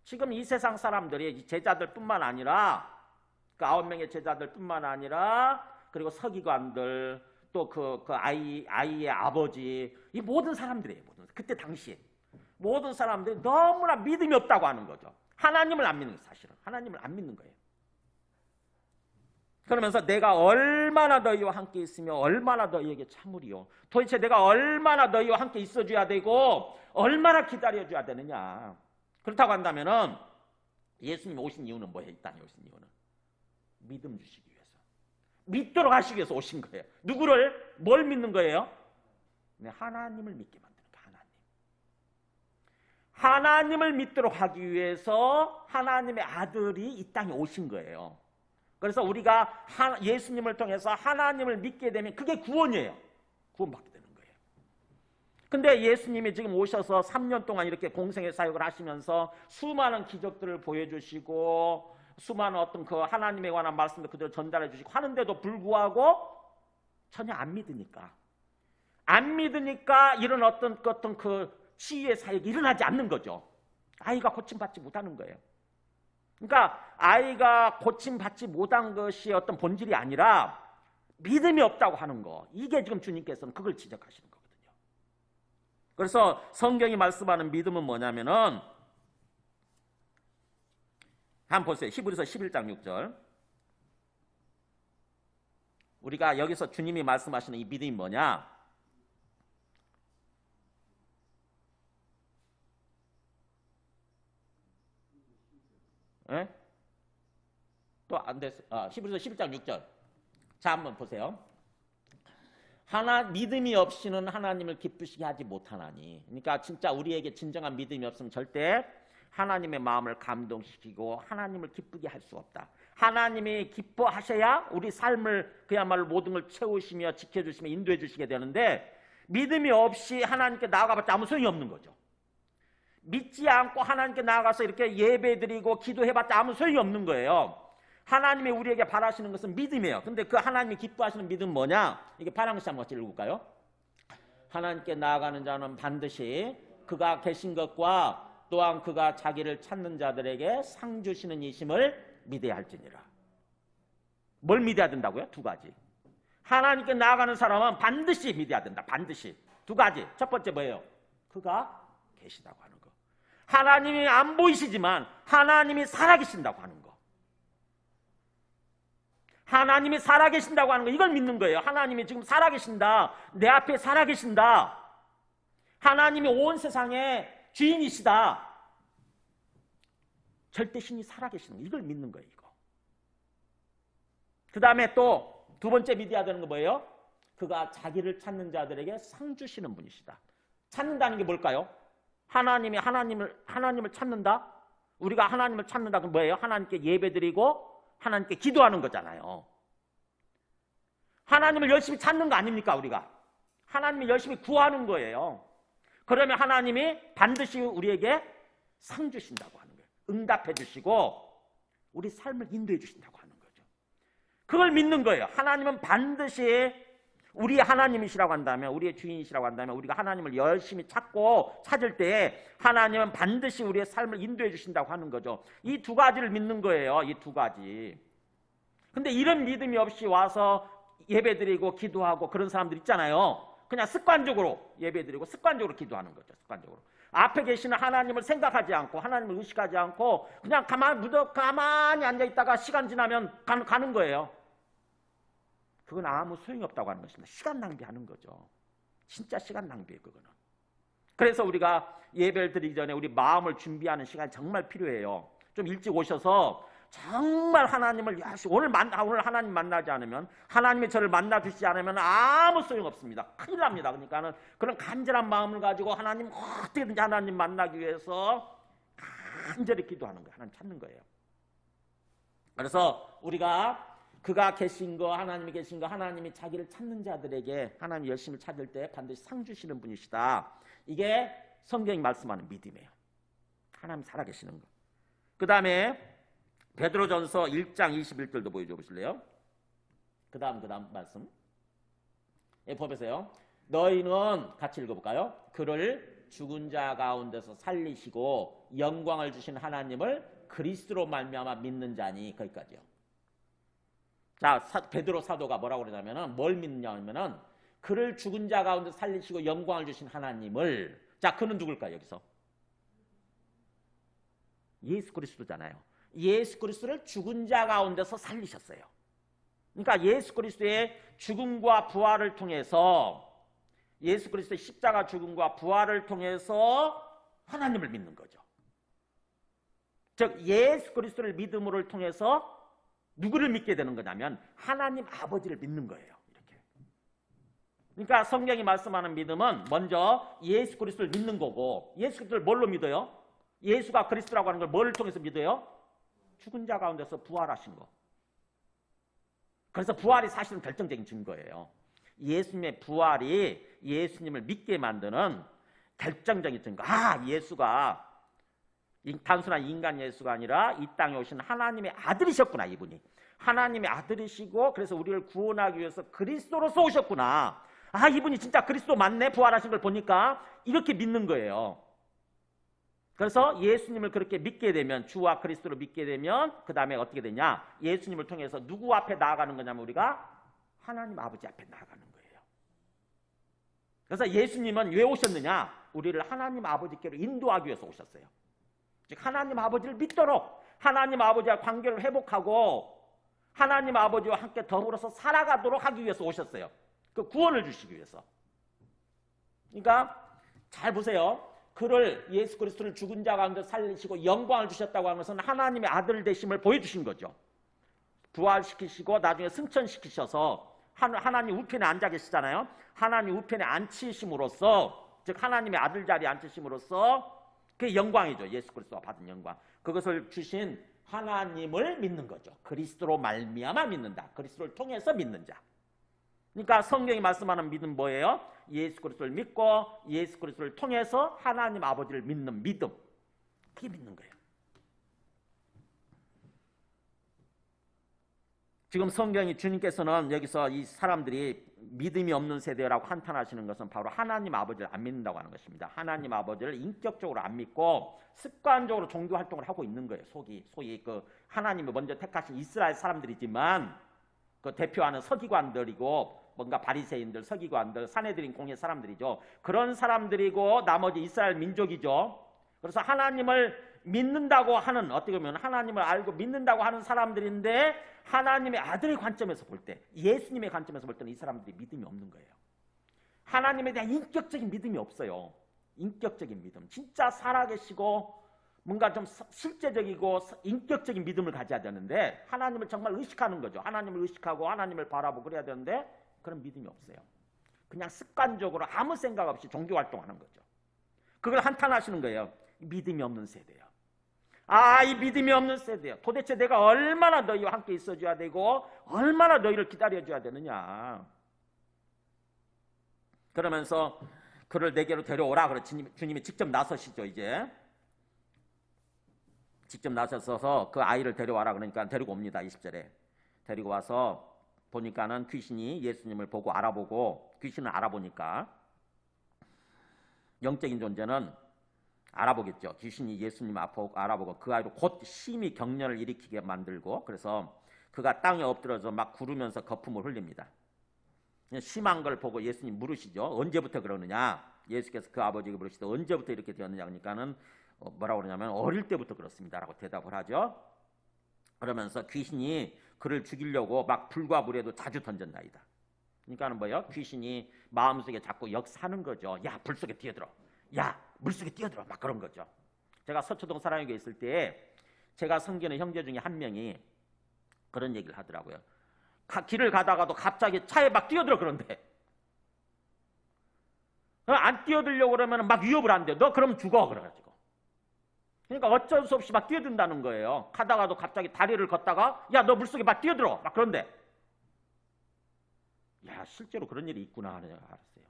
지금 이 세상 사람들이 제자들뿐만 아니라 그 9명의 제자들뿐만 아니라 그리고 서기관들 또 그 아이의 아버지 이 모든 사람들이에요. 그때 당시에 모든 사람들이 너무나 믿음이 없다고 하는 거죠. 하나님을 안 믿는 거예요. 사실은 하나님을 안 믿는 거예요. 그러면서 내가 얼마나 너희와 함께 있으며 얼마나 너희에게 참으리요. 도대체 내가 얼마나 너희와 함께 있어줘야 되고 얼마나 기다려줘야 되느냐. 그렇다고 한다면은 예수님 오신 이유는 뭐예요? 이 땅에 오신 이유는 믿음 주시기 위해서, 믿도록 하시기 위해서 오신 거예요. 누구를? 뭘 믿는 거예요? 하나님을 믿게 만드는 거예요. 하나님을 믿도록 하기 위해서 하나님의 아들이 이 땅에 오신 거예요. 그래서 우리가 예수님을 통해서 하나님을 믿게 되면 그게 구원이에요. 구원받게 되는 거예요. 근데 예수님이 지금 오셔서 3년 동안 이렇게 공생의 사역을 하시면서 수많은 기적들을 보여주시고 수많은 어떤 그 하나님에 관한 말씀도 그대로 전달해 주시고 하는데도 불구하고 전혀 안 믿으니까 이런 어떤 그 치유의 사역이 일어나지 않는 거죠. 아이가 고침받지 못하는 거예요. 그러니까 아이가 고침받지 못한 것이 어떤 본질이 아니라 믿음이 없다고 하는 거. 이게 지금 주님께서는 그걸 지적하시는 거거든요. 그래서 성경이 말씀하는 믿음은 뭐냐면은 한번 보세요. 히브리서 11장 6절. 우리가 여기서 주님이 말씀하시는 이 믿음이 뭐냐? 또 안 됐어요. 히브리서 11장 6절. 자, 한번 보세요. 믿음이 없이는 하나님을 기쁘시게 하지 못하나니. 그러니까 진짜 우리에게 진정한 믿음이 없으면 절대 하나님의 마음을 감동시키고 하나님을 기쁘게 할 수 없다. 하나님이 기뻐하셔야 우리 삶을 그야말로 모든 걸 채우시며 지켜주시며 인도해 주시게 되는데 믿음이 없이 하나님께 나아가봤자 아무 소용이 없는 거죠. 믿지 않고 하나님께 나아가서 이렇게 예배드리고 기도해봤자 아무 소용이 없는 거예요. 하나님이 우리에게 바라시는 것은 믿음이에요. 근데 그 하나님이 기뻐하시는 믿음은 뭐냐? 이게 파랑시 한번 같이 읽을까요? 하나님께 나아가는 자는 반드시 그가 계신 것과 또한 그가 자기를 찾는 자들에게 상 주시는 이심을 믿어야 할지니라. 뭘 믿어야 된다고요? 두 가지. 하나님께 나아가는 사람은 반드시 믿어야 된다. 반드시. 두 가지. 첫 번째 뭐예요? 그가 계시다고 하는 거. 하나님이 안 보이시지만 하나님이 살아계신다고 하는 거. 하나님이 살아계신다고 하는 거. 이걸 믿는 거예요. 하나님이 지금 살아계신다. 내 앞에 살아계신다. 하나님이 온 세상의 주인이시다. 절대 신이 살아계시는 거. 이걸 믿는 거예요. 이거. 그 다음에 또 두 번째 믿어야 되는 거 뭐예요? 그가 자기를 찾는 자들에게 상 주시는 분이시다. 찾는다는 게 뭘까요? 하나님을 찾는다? 우리가 하나님을 찾는다. 그럼 뭐예요? 하나님께 예배드리고 하나님께 기도하는 거잖아요. 하나님을 열심히 찾는 거 아닙니까? 우리가 하나님을 열심히 구하는 거예요. 그러면 하나님이 반드시 우리에게 상 주신다고 하는 거예요. 응답해 주시고 우리 삶을 인도해 주신다고 하는 거죠. 그걸 믿는 거예요. 하나님은 반드시 우리 하나님이시라고 한다면, 우리의 주인이시라고 한다면 우리가 하나님을 열심히 찾을 때 하나님은 반드시 우리의 삶을 인도해 주신다고 하는 거죠. 이 두 가지를 믿는 거예요. 이 두 가지. 근데 이런 믿음이 없이 와서 예배드리고 기도하고 그런 사람들 있잖아요. 그냥 습관적으로 예배드리고 습관적으로 기도하는 거죠. 습관적으로. 앞에 계시는 하나님을 생각하지 않고 하나님을 의식하지 않고 그냥 가만히 앉아있다가 시간 지나면 가는 거예요. 그건 아무 소용이 없다고 하는 것입니다. 시간 낭비하는 거죠. 진짜 시간 낭비예요. 그거는. 그래서 우리가 예배를 드리기 전에 우리 마음을 준비하는 시간이 정말 필요해요. 좀 일찍 오셔서 정말 하나님을 오늘 하나님 만나지 않으면, 하나님이 저를 만나 주시지 않으면 아무 소용 없습니다. 큰일 납니다. 그러니까는 그런 간절한 마음을 가지고 하나님 어떻게든지 하나님 만나기 위해서 간절히 기도하는 거예요. 하나님 찾는 거예요. 그래서 우리가 그가 계신 거, 하나님이 계신 거, 하나님이 자기를 찾는 자들에게 하나님 열심히 찾을 때 반드시 상 주시는 분이시다. 이게 성경이 말씀하는 믿음이에요. 하나님 살아계시는 거. 그 다음에 베드로전서 1장 21절도 보여줘 보실래요? 그 다음 말씀. 예, 보세요. 너희는 같이 읽어볼까요? 그를 죽은 자 가운데서 살리시고 영광을 주신 하나님을 그리스도로 말미암아 믿는 자니. 거기까지요. 자, 베드로 사도가 뭐라고 그러냐면은 뭘 믿느냐면은 그를 죽은 자 가운데 살리시고 영광을 주신 하나님을. 자, 그는 누굴까요? 여기서 예수 그리스도잖아요. 예수 그리스도를 죽은 자 가운데서 살리셨어요. 그러니까 예수 그리스도의 죽음과 부활을 통해서, 예수 그리스도의 십자가 죽음과 부활을 통해서 하나님을 믿는 거죠. 즉 예수 그리스도를 믿음으로 통해서 누구를 믿게 되는 거냐면 하나님 아버지를 믿는 거예요. 이렇게. 그러니까 성경이 말씀하는 믿음은 먼저 예수 그리스도를 믿는 거고, 예수 그리스도를 뭘로 믿어요? 예수가 그리스도라고 하는 걸 뭘 통해서 믿어요? 죽은 자 가운데서 부활하신 거. 그래서 부활이 사실은 결정적인 증거예요. 예수님의 부활이 예수님을 믿게 만드는 결정적인 증거. 아, 예수가 단순한 인간 예수가 아니라 이 땅에 오신 하나님의 아들이셨구나. 이분이 하나님의 아들이시고 그래서 우리를 구원하기 위해서 그리스도로서 오셨구나. 아, 이분이 진짜 그리스도 맞네. 부활하신 걸 보니까 이렇게 믿는 거예요. 그래서 예수님을 그렇게 믿게 되면, 주와 그리스도를 믿게 되면 그 다음에 어떻게 되냐? 예수님을 통해서 누구 앞에 나아가는 거냐면 우리가 하나님 아버지 앞에 나아가는 거예요. 그래서 예수님은 왜 오셨느냐? 우리를 하나님 아버지께로 인도하기 위해서 오셨어요. 즉 하나님 아버지를 믿도록, 하나님 아버지와 관계를 회복하고 하나님 아버지와 함께 더불어서 살아가도록 하기 위해서 오셨어요. 그 구원을 주시기 위해서. 그러니까 잘 보세요. 그를, 예수 그리스도를 죽은 자 가운데 살리시고 영광을 주셨다고 하는 것은 하나님의 아들 되심을 보여주신 거죠. 부활시키시고 나중에 승천시키셔서 하나님 우편에 앉아 계시잖아요. 하나님 우편에 앉히심으로써, 즉 하나님의 아들 자리에 앉히심으로써 그게 영광이죠. 예수 그리스도가 받은 영광. 그것을 주신 하나님을 믿는 거죠. 그리스도로 말미암아 믿는다. 그리스도를 통해서 믿는 자. 그러니까 성경이 말씀하는 믿음 뭐예요? 예수 그리스도를 믿고 예수 그리스도를 통해서 하나님 아버지를 믿는 믿음. 그게 믿는 거예요. 지금 성경이, 주님께서는 여기서 이 사람들이 믿음이 없는 세대라고 한탄하시는 것은 바로 하나님 아버지를 안 믿는다고 하는 것입니다. 하나님 아버지를 인격적으로 안 믿고 습관적으로 종교 활동을 하고 있는 거예요. 소위 그 하나님이 먼저 택하신 이스라엘 사람들이지만 그 대표하는 서기관들이고 뭔가 바리새인들, 서기관들, 산헤드린 공회 사람들이죠. 그런 사람들이고 나머지 이스라엘 민족이죠. 그래서 하나님을 믿는다고 하는, 어떻게 보면 하나님을 알고 믿는다고 하는 사람들인데 하나님의 아들의 관점에서 볼 때, 예수님의 관점에서 볼 때는 이 사람들이 믿음이 없는 거예요. 하나님에 대한 인격적인 믿음이 없어요. 인격적인 믿음, 진짜 살아계시고 뭔가 좀 실제적이고 인격적인 믿음을 가져야 되는데 하나님을 정말 의식하는 거죠. 하나님을 의식하고 하나님을 바라보고 그래야 되는데 그런 믿음이 없어요. 그냥 습관적으로 아무 생각 없이 종교 활동하는 거죠. 그걸 한탄하시는 거예요. 믿음이 없는 세대예요. 아, 이 믿음이 없는 세대예요. 도대체 내가 얼마나 너희와 함께 있어줘야 되고 얼마나 너희를 기다려줘야 되느냐. 그러면서 그를 내게로 데려오라. 그래 주님이 직접 나서시죠. 이제 직접 나서서 그 아이를 데려와라. 그러니까 데리고 옵니다. 20절에 데리고 와서 보니까는 귀신이 예수님을 보고 알아보고, 귀신을 알아보니까 영적인 존재는 알아보겠죠. 귀신이 예수님 앞을 알아보고 그 아이로 곧 심히 경련을 일으키게 만들고, 그래서 그가 땅에 엎드려서 막 구르면서 거품을 흘립니다. 심한 걸 보고 예수님 물으시죠. 언제부터 그러느냐. 예수께서 그 아버지에게 물으시되 언제부터 이렇게 되었느냐. 그러니까는 뭐라고 그러냐면 어릴 때부터 그렇습니다 라고 대답을 하죠. 그러면서 귀신이 그를 죽이려고 막 불과 물에도 자주 던졌나이다. 그러니까는 뭐예요? 귀신이 마음속에 자꾸 역사하는 거죠. 야, 불 속에 뛰어들어. 야, 물 속에 뛰어들어. 막 그런 거죠. 제가 서초동 사랑교회 있을 때 제가 섬기는 형제 중에 한 명이 그런 얘기를 하더라고요. 길을 가다가도 갑자기 차에 막 뛰어들어 그런데 안 뛰어들려고 그러면 막 위협을 한대. 너 그럼 죽어 그래가지고. 그러니까 어쩔 수 없이 막 뛰어든다는 거예요. 가다가도 갑자기 다리를 걷다가 야 너 물속에 막 뛰어들어 막 그런데. 야 실제로 그런 일이 있구나 하는 걸 알았어요.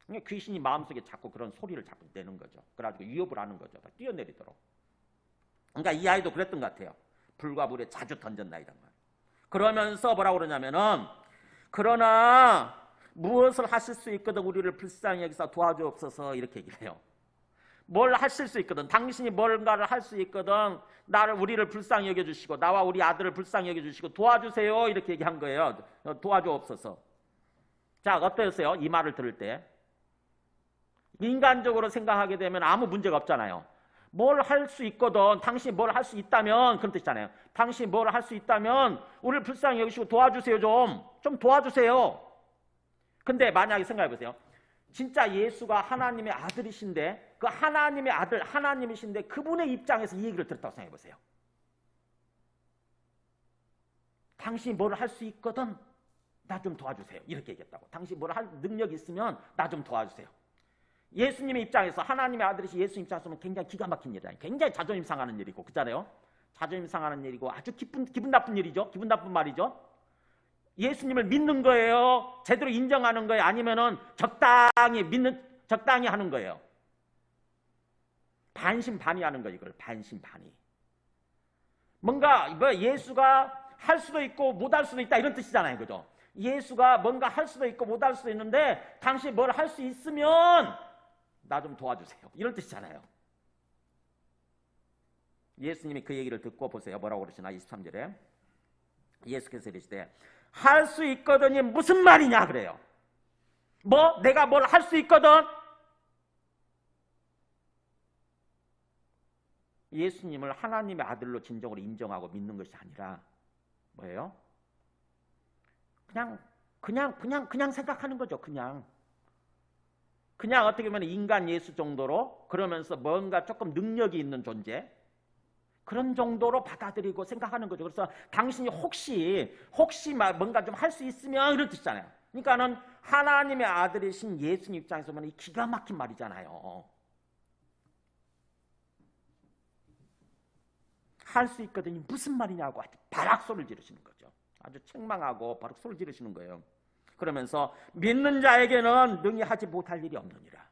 그러니까 귀신이 마음속에 자꾸 그런 소리를 자꾸 내는 거죠. 그래가지고 위협을 하는 거죠. 막 뛰어내리도록. 그러니까 이 아이도 그랬던 것 같아요. 불과 물에 자주 던졌나이다. 그러면서 뭐라고 그러냐면은 그러나 무엇을 하실 수 있거든 우리를 불쌍히 여기서 도와주옵소서 이렇게 얘기를 해요. 뭘 하실 수 있거든 당신이 뭔가를 할 수 있거든 우리를 불쌍히 여겨주시고 나와 우리 아들을 불쌍히 여겨주시고 도와주세요 이렇게 얘기한 거예요. 도와주옵소서. 자 어떠세요? 이 말을 들을 때 인간적으로 생각하게 되면 아무 문제가 없잖아요. 뭘 할 수 있거든 당신이 뭘 할 수 있다면 그런 뜻이잖아요. 당신이 뭘 할 수 있다면 우리를 불쌍히 여기시고 도와주세요. 좀 도와주세요. 근데 만약에 생각해 보세요. 진짜 예수가 하나님의 아들이신데 그 하나님의 아들 하나님이신데 그분의 입장에서 이 얘기를 들었다고 생각해 보세요. 당신이 뭘 할 수 있거든 나 좀 도와주세요. 이렇게 얘기했다고. 당신이 뭘 할 능력이 있으면 나 좀 도와주세요. 예수님의 입장에서 하나님의 아들이신 예수 입장에서는 굉장히 기가 막힌 일이에요. 굉장히 자존심 상하는 일이고 그렇잖아요. 자존심 상하는 일이고 아주 기분 나쁜 일이죠. 기분 나쁜 말이죠. 예수님을 믿는 거예요? 제대로 인정하는 거예요? 아니면은 적당히 하는 거예요? 반신반의하는 거예요. 이걸 반신반의. 뭔가 예수가 할 수도 있고 못할 수도 있다 이런 뜻이잖아요. 그죠? 예수가 뭔가 할 수도 있고 못할 수도 있는데 당신이 뭘 할 수 있으면 나 좀 도와주세요. 이런 뜻이잖아요. 예수님이 그 얘기를 듣고 보세요. 뭐라고 그러시나 23절에 예수께서 이르시되 할 수 있거든이 무슨 말이냐 그래요. 내가 뭘 할 수 있거든? 예수님을 하나님의 아들로 진정으로 인정하고 믿는 것이 아니라 뭐예요? 그냥 생각하는 거죠. 그냥 어떻게 보면 인간 예수 정도로 그러면서 뭔가 조금 능력이 있는 존재 그런 정도로 받아들이고 생각하는 거죠. 그래서 당신이 혹시 뭔가 좀 할 수 있으면 이런 뜻이잖아요. 그러니까는 하나님의 아들이신 예수님 입장에서 보면 이 기가 막힌 말이잖아요. 할 수 있거든요. 무슨 말이냐고 아주 바락 소리를 지르시는 거죠. 아주 책망하고 바락 소리를 지르시는 거예요. 그러면서 믿는 자에게는 능히 하지 못할 일이 없느니라.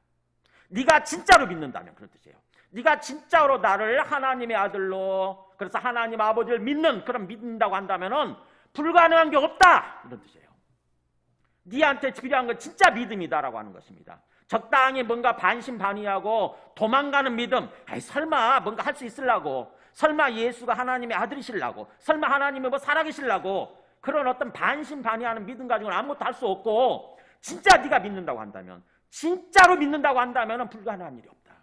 네가 진짜로 믿는다면 그런 뜻이에요. 네가 진짜로 나를 하나님의 아들로 그래서 하나님 아버지를 믿는다고 한다면은 불가능한 게 없다 이런 뜻이에요. 네한테 필요한 건 진짜 믿음이다라고 하는 것입니다. 적당히 뭔가 반신반의하고 도망가는 믿음. 설마 뭔가 할 수 있으려고 설마 예수가 하나님의 아들이시려고 설마 하나님이 살아계시려고 그런 어떤 반신반의하는 믿음 가지고는 아무것도 할 수 없고 진짜 네가 믿는다고 한다면 진짜로 믿는다고 한다면 불가능한 일이 없다.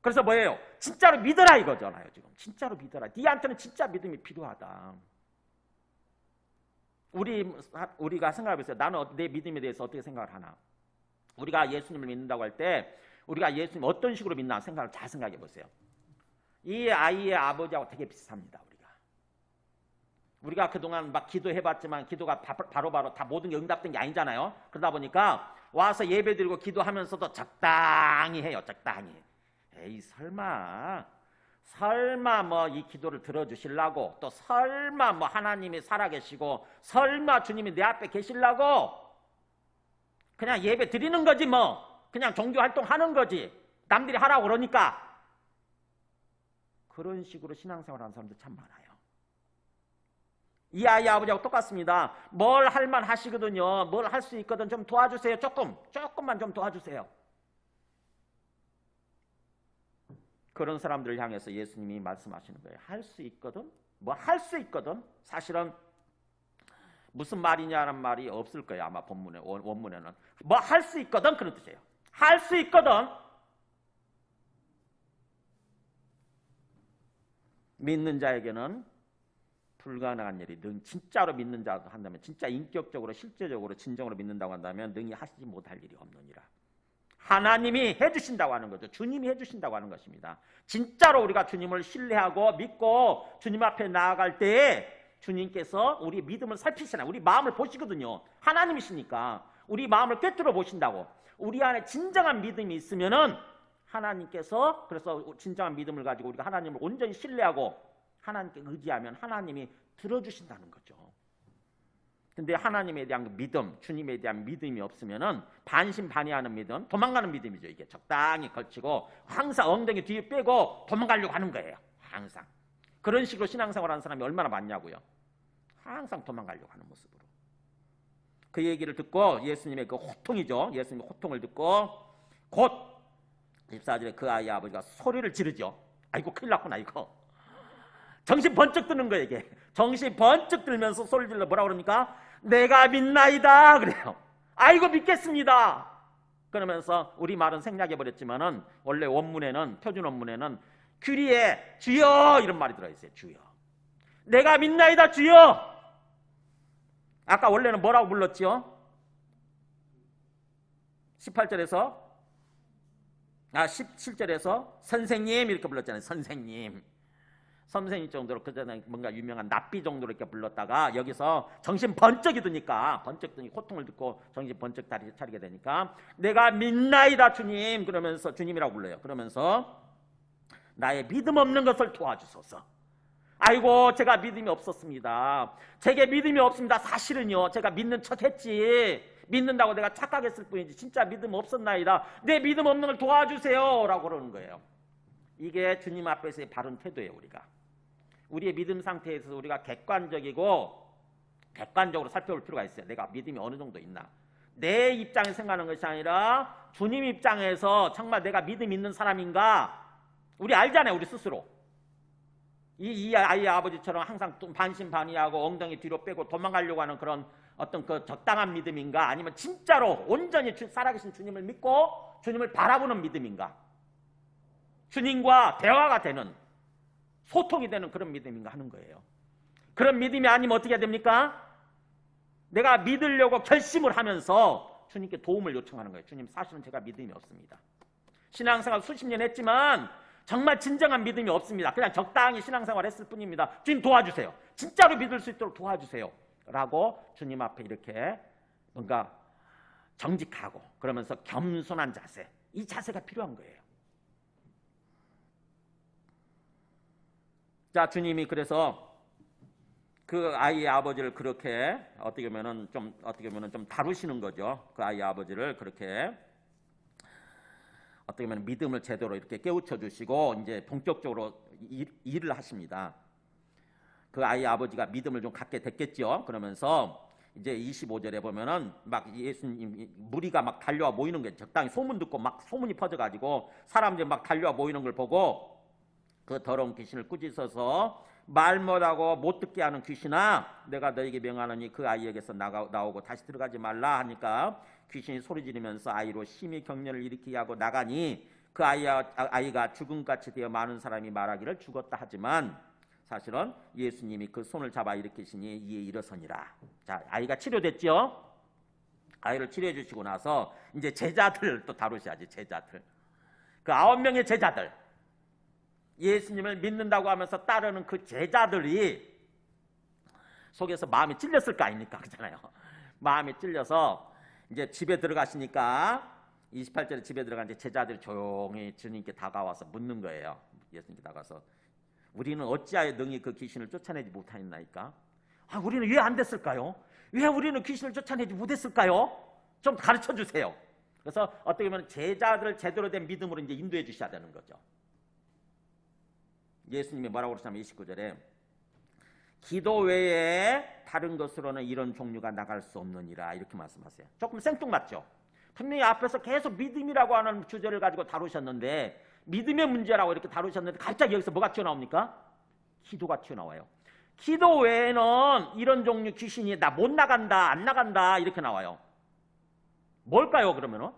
그래서 뭐예요? 진짜로 믿어라 이거잖아요. 지금 진짜로 믿어라. 네한테는 진짜 믿음이 필요하다. 우리가 생각해보세요. 나는 내 믿음에 대해서 어떻게 생각을 하나? 우리가 예수님을 믿는다고 할 때 우리가 예수님 어떤 식으로 믿나 생각을 잘 생각해보세요. 이 아이의 아버지하고 되게 비슷합니다. 우리가 그동안 막 기도해봤지만 기도가 바로바로 다 모든 게 응답된 게 아니잖아요. 그러다 보니까 와서 예배드리고 기도하면서도 적당히 해요. 적당히. 에이 설마 이 기도를 들어주시려고 또 설마 하나님이 살아계시고 설마 주님이 내 앞에 계시려고 그냥 예배 드리는 거지 그냥 종교활동 하는 거지 남들이 하라고 그러니까 그런 식으로 신앙생활 하는 사람들 참 많아요. 이 아이 아버지하고 똑같습니다. 뭘 할만 하시거든요. 뭘 할 수 있거든 좀 도와주세요. 조금만 좀 도와주세요. 그런 사람들을 향해서 예수님이 말씀하시는 거예요. 할 수 있거든? 할 수 있거든? 사실은 무슨 말이냐는 말이 없을 거예요. 아마 원문에는. 할 수 있거든? 그런 뜻이에요. 할 수 있거든? 믿는 자에게는 불가능한 일이 진짜로 믿는 자가 한다면 진짜 인격적으로 실제적으로 진정으로 믿는다고 한다면 능히 하시지 못할 일이 없느니라. 하나님이 해주신다고 하는 거죠. 주님이 해주신다고 하는 것입니다. 진짜로 우리가 주님을 신뢰하고 믿고 주님 앞에 나아갈 때에 주님께서 우리 믿음을 살피시나, 우리 마음을 보시거든요. 하나님이시니까 우리 마음을 꿰뚫어 보신다고. 우리 안에 진정한 믿음이 있으면은 하나님께서, 그래서 진정한 믿음을 가지고 우리가 하나님을 온전히 신뢰하고 하나님께 의지하면 하나님이 들어주신다는 거죠. 근데 하나님에 대한 믿음, 주님에 대한 믿음이 없으면은 반신반의하는 믿음, 도망가는 믿음이죠. 이게 적당히 걸치고 항상 엉덩이 뒤에 빼고 도망가려고 하는 거예요. 항상 그런 식으로 신앙생활하는 사람이 얼마나 많냐고요. 항상 도망가려고 하는 모습으로. 그 얘기를 듣고 예수님의 그 호통이죠. 예수님의 호통을 듣고 곧 14절에 그 아이의 아버지가 소리를 지르죠. 아이고 큰일 났구나 이거. 정신 번쩍 드는 거예요. 이게 정신 번쩍 들면서 소리를 질러 뭐라 그럽니까? 내가 믿나이다 그래요. 아이고 믿겠습니다. 그러면서 우리말은 생략해버렸지만은 원래 원문에는, 표준 원문에는 귀리에 주여 이런 말이 들어있어요. 주여. 내가 믿나이다 주여. 아까 원래는 뭐라고 불렀지요? 18절에서 17절에서 선생님 이렇게 불렀잖아요. 선생님. 선생님 정도로 그전에 뭔가 유명한 납비 정도로 이렇게 불렀다가 여기서 정신 번쩍이 드니까, 번쩍 드니 호통을 듣고 정신 번쩍 차리게 되니까 내가 믿나이다 주님 그러면서 주님이라고 불러요. 그러면서 나의 믿음 없는 것을 도와주소서. 아이고 제가 믿음이 없었습니다. 제게 믿음이 없습니다. 사실은요 제가 믿는 척 했지, 믿는다고 내가 착각했을 뿐이지 진짜 믿음 없었나이다. 내 믿음 없는 걸 도와주세요 라고 그러는 거예요. 이게 주님 앞에서의 바른 태도예요. 우리의 믿음 상태에서 우리가 객관적으로 살펴볼 필요가 있어요. 내가 믿음이 어느 정도 있나. 내 입장에서 생각하는 것이 아니라 주님 입장에서 정말 내가 믿음 있는 사람인가. 우리 알잖아요. 우리 스스로. 이 아이의 아버지처럼 항상 반신반의하고 엉덩이 뒤로 빼고 도망가려고 하는 그런 어떤 그 적당한 믿음인가, 아니면 진짜로 온전히 살아계신 주님을 믿고 주님을 바라보는 믿음인가, 주님과 대화가 되는, 소통이 되는 그런 믿음인가 하는 거예요. 그런 믿음이 아니면 어떻게 해야 됩니까? 내가 믿으려고 결심을 하면서 주님께 도움을 요청하는 거예요. 주님 사실은 제가 믿음이 없습니다. 신앙생활 수십 년 했지만 정말 진정한 믿음이 없습니다. 그냥 적당히 신앙생활 했을 뿐입니다. 주님 도와주세요. 진짜로 믿을 수 있도록 도와주세요 라고 주님 앞에 이렇게 뭔가 정직하고 그러면서 겸손한 자세, 이 자세가 필요한 거예요. 자, 주님이 그래서 그 아이의 아버지를 그렇게 어떻게 보면은 좀 다루시는 거죠. 그 아이의 아버지를 그렇게 어떻게 보면 믿음을 제대로 이렇게 깨우쳐 주시고 이제 본격적으로 일을 하십니다. 그 아이의 아버지가 믿음을 좀 갖게 됐겠죠. 그러면서 이제 25절에 보면은 막 예수님 무리가 막 달려와 모이는 게, 적당히 소문 듣고 막 소문이 퍼져가지고 사람들이 막 달려와 모이는 걸 보고 그 더러운 귀신을 꾸짖어서 말 못하고 못 듣게 하는 귀신아, 내가 너에게 명하노니 그 아이에게서 나오고 다시 들어가지 말라 하니까 귀신이 소리 지르면서 아이로 심히 격려를 일으키게 하고 나가니 그 아이가 죽음같이 되어 많은 사람이 말하기를 죽었다 하지만 사실은 예수님이 그 손을 잡아 일으키시니 이에 일어서니라. 자, 아이가 치료됐죠. 아이를 치료해 주시고 나서 이제 제자들 또 다루셔야지. 제자들, 그 9명의 제자들, 예수님을 믿는다고 하면서 따르는 그 제자들이 속에서 마음이 찔렸을 거 아닙니까? 그렇잖아요. 마음이 찔려서 이제 집에 들어가시니까 28절에 집에 들어간 제자들이 조용히 주님께 다가와서 묻는 거예요. 예수님께 다가와서 우리는 어찌하여 능히 그 귀신을 쫓아내지 못하였나이까? 우리는 왜 안 됐을까요? 왜 우리는 귀신을 쫓아내지 못했을까요? 좀 가르쳐 주세요. 그래서 어떻게 보면 제자들을 제대로 된 믿음으로 이제 인도해 주셔야 되는 거죠. 예수님이 뭐라고 그러시냐면 29절에 기도 외에 다른 것으로는 이런 종류가 나갈 수 없느니라 이렇게 말씀하세요. 조금 생뚱맞죠? 분명히 앞에서 계속 믿음이라고 하는 주제를 가지고 다루셨는데, 믿음의 문제라고 이렇게 다루셨는데 갑자기 여기서 뭐가 튀어나옵니까? 기도가 튀어나와요. 기도 외에는 이런 종류 귀신이 나 못 나간다, 안 나간다 이렇게 나와요. 뭘까요 그러면은?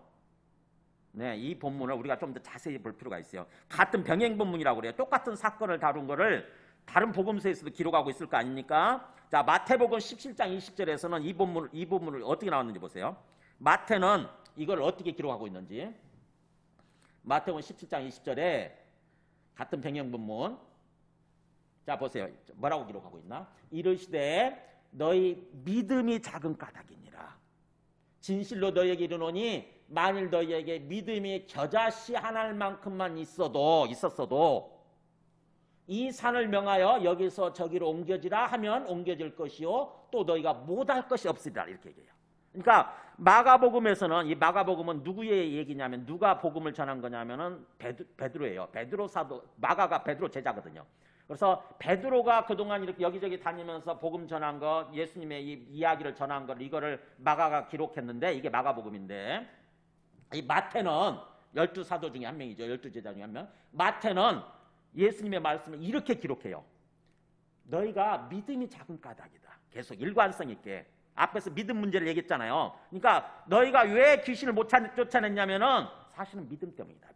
네, 이 본문을 우리가 좀 더 자세히 볼 필요가 있어요. 같은 병행 본문이라고 그래요. 똑같은 사건을 다룬 거를 다른 복음서에서도 기록하고 있을 거 아닙니까? 자, 마태복음 17장 20절에서는 이 본문을 어떻게 나왔는지 보세요. 마태는 이걸 어떻게 기록하고 있는지. 마태복음 17장 20절에 같은 병영본문 자 보세요. 뭐라고 기록하고 있나? 이르시되 너희 믿음이 작은 까닭이니라. 진실로 너희에게 이르노니 만일 너희에게 믿음이 겨자씨 한 알만큼만 있었어도 이 산을 명하여 여기서 저기로 옮겨지라 하면 옮겨질 것이요 또 너희가 못할 것이 없으리라 이렇게 얘기해요. 그러니까 마가복음에서는 이 마가복음은 누구의 얘기냐면 누가 복음을 전한 거냐면은 베드로예요. 베드로 사도 마가가 베드로 제자거든요. 그래서 베드로가 그동안 이렇게 여기저기 다니면서 복음 전한 것, 예수님의 이 이야기를 전한 것 이거를 마가가 기록했는데 이게 마가복음인데 이 마태는 12사도 중에 한 명이죠. 12제자 중에 한 명. 마태는 예수님의 말씀을 이렇게 기록해요. 너희가 믿음이 작은 까닭이다. 계속 일관성 있게. 앞에서 믿음 문제를 얘기했잖아요. 그러니까 너희가 왜 귀신을 못 쫓아냈냐면은 사실은 믿음 때문이다.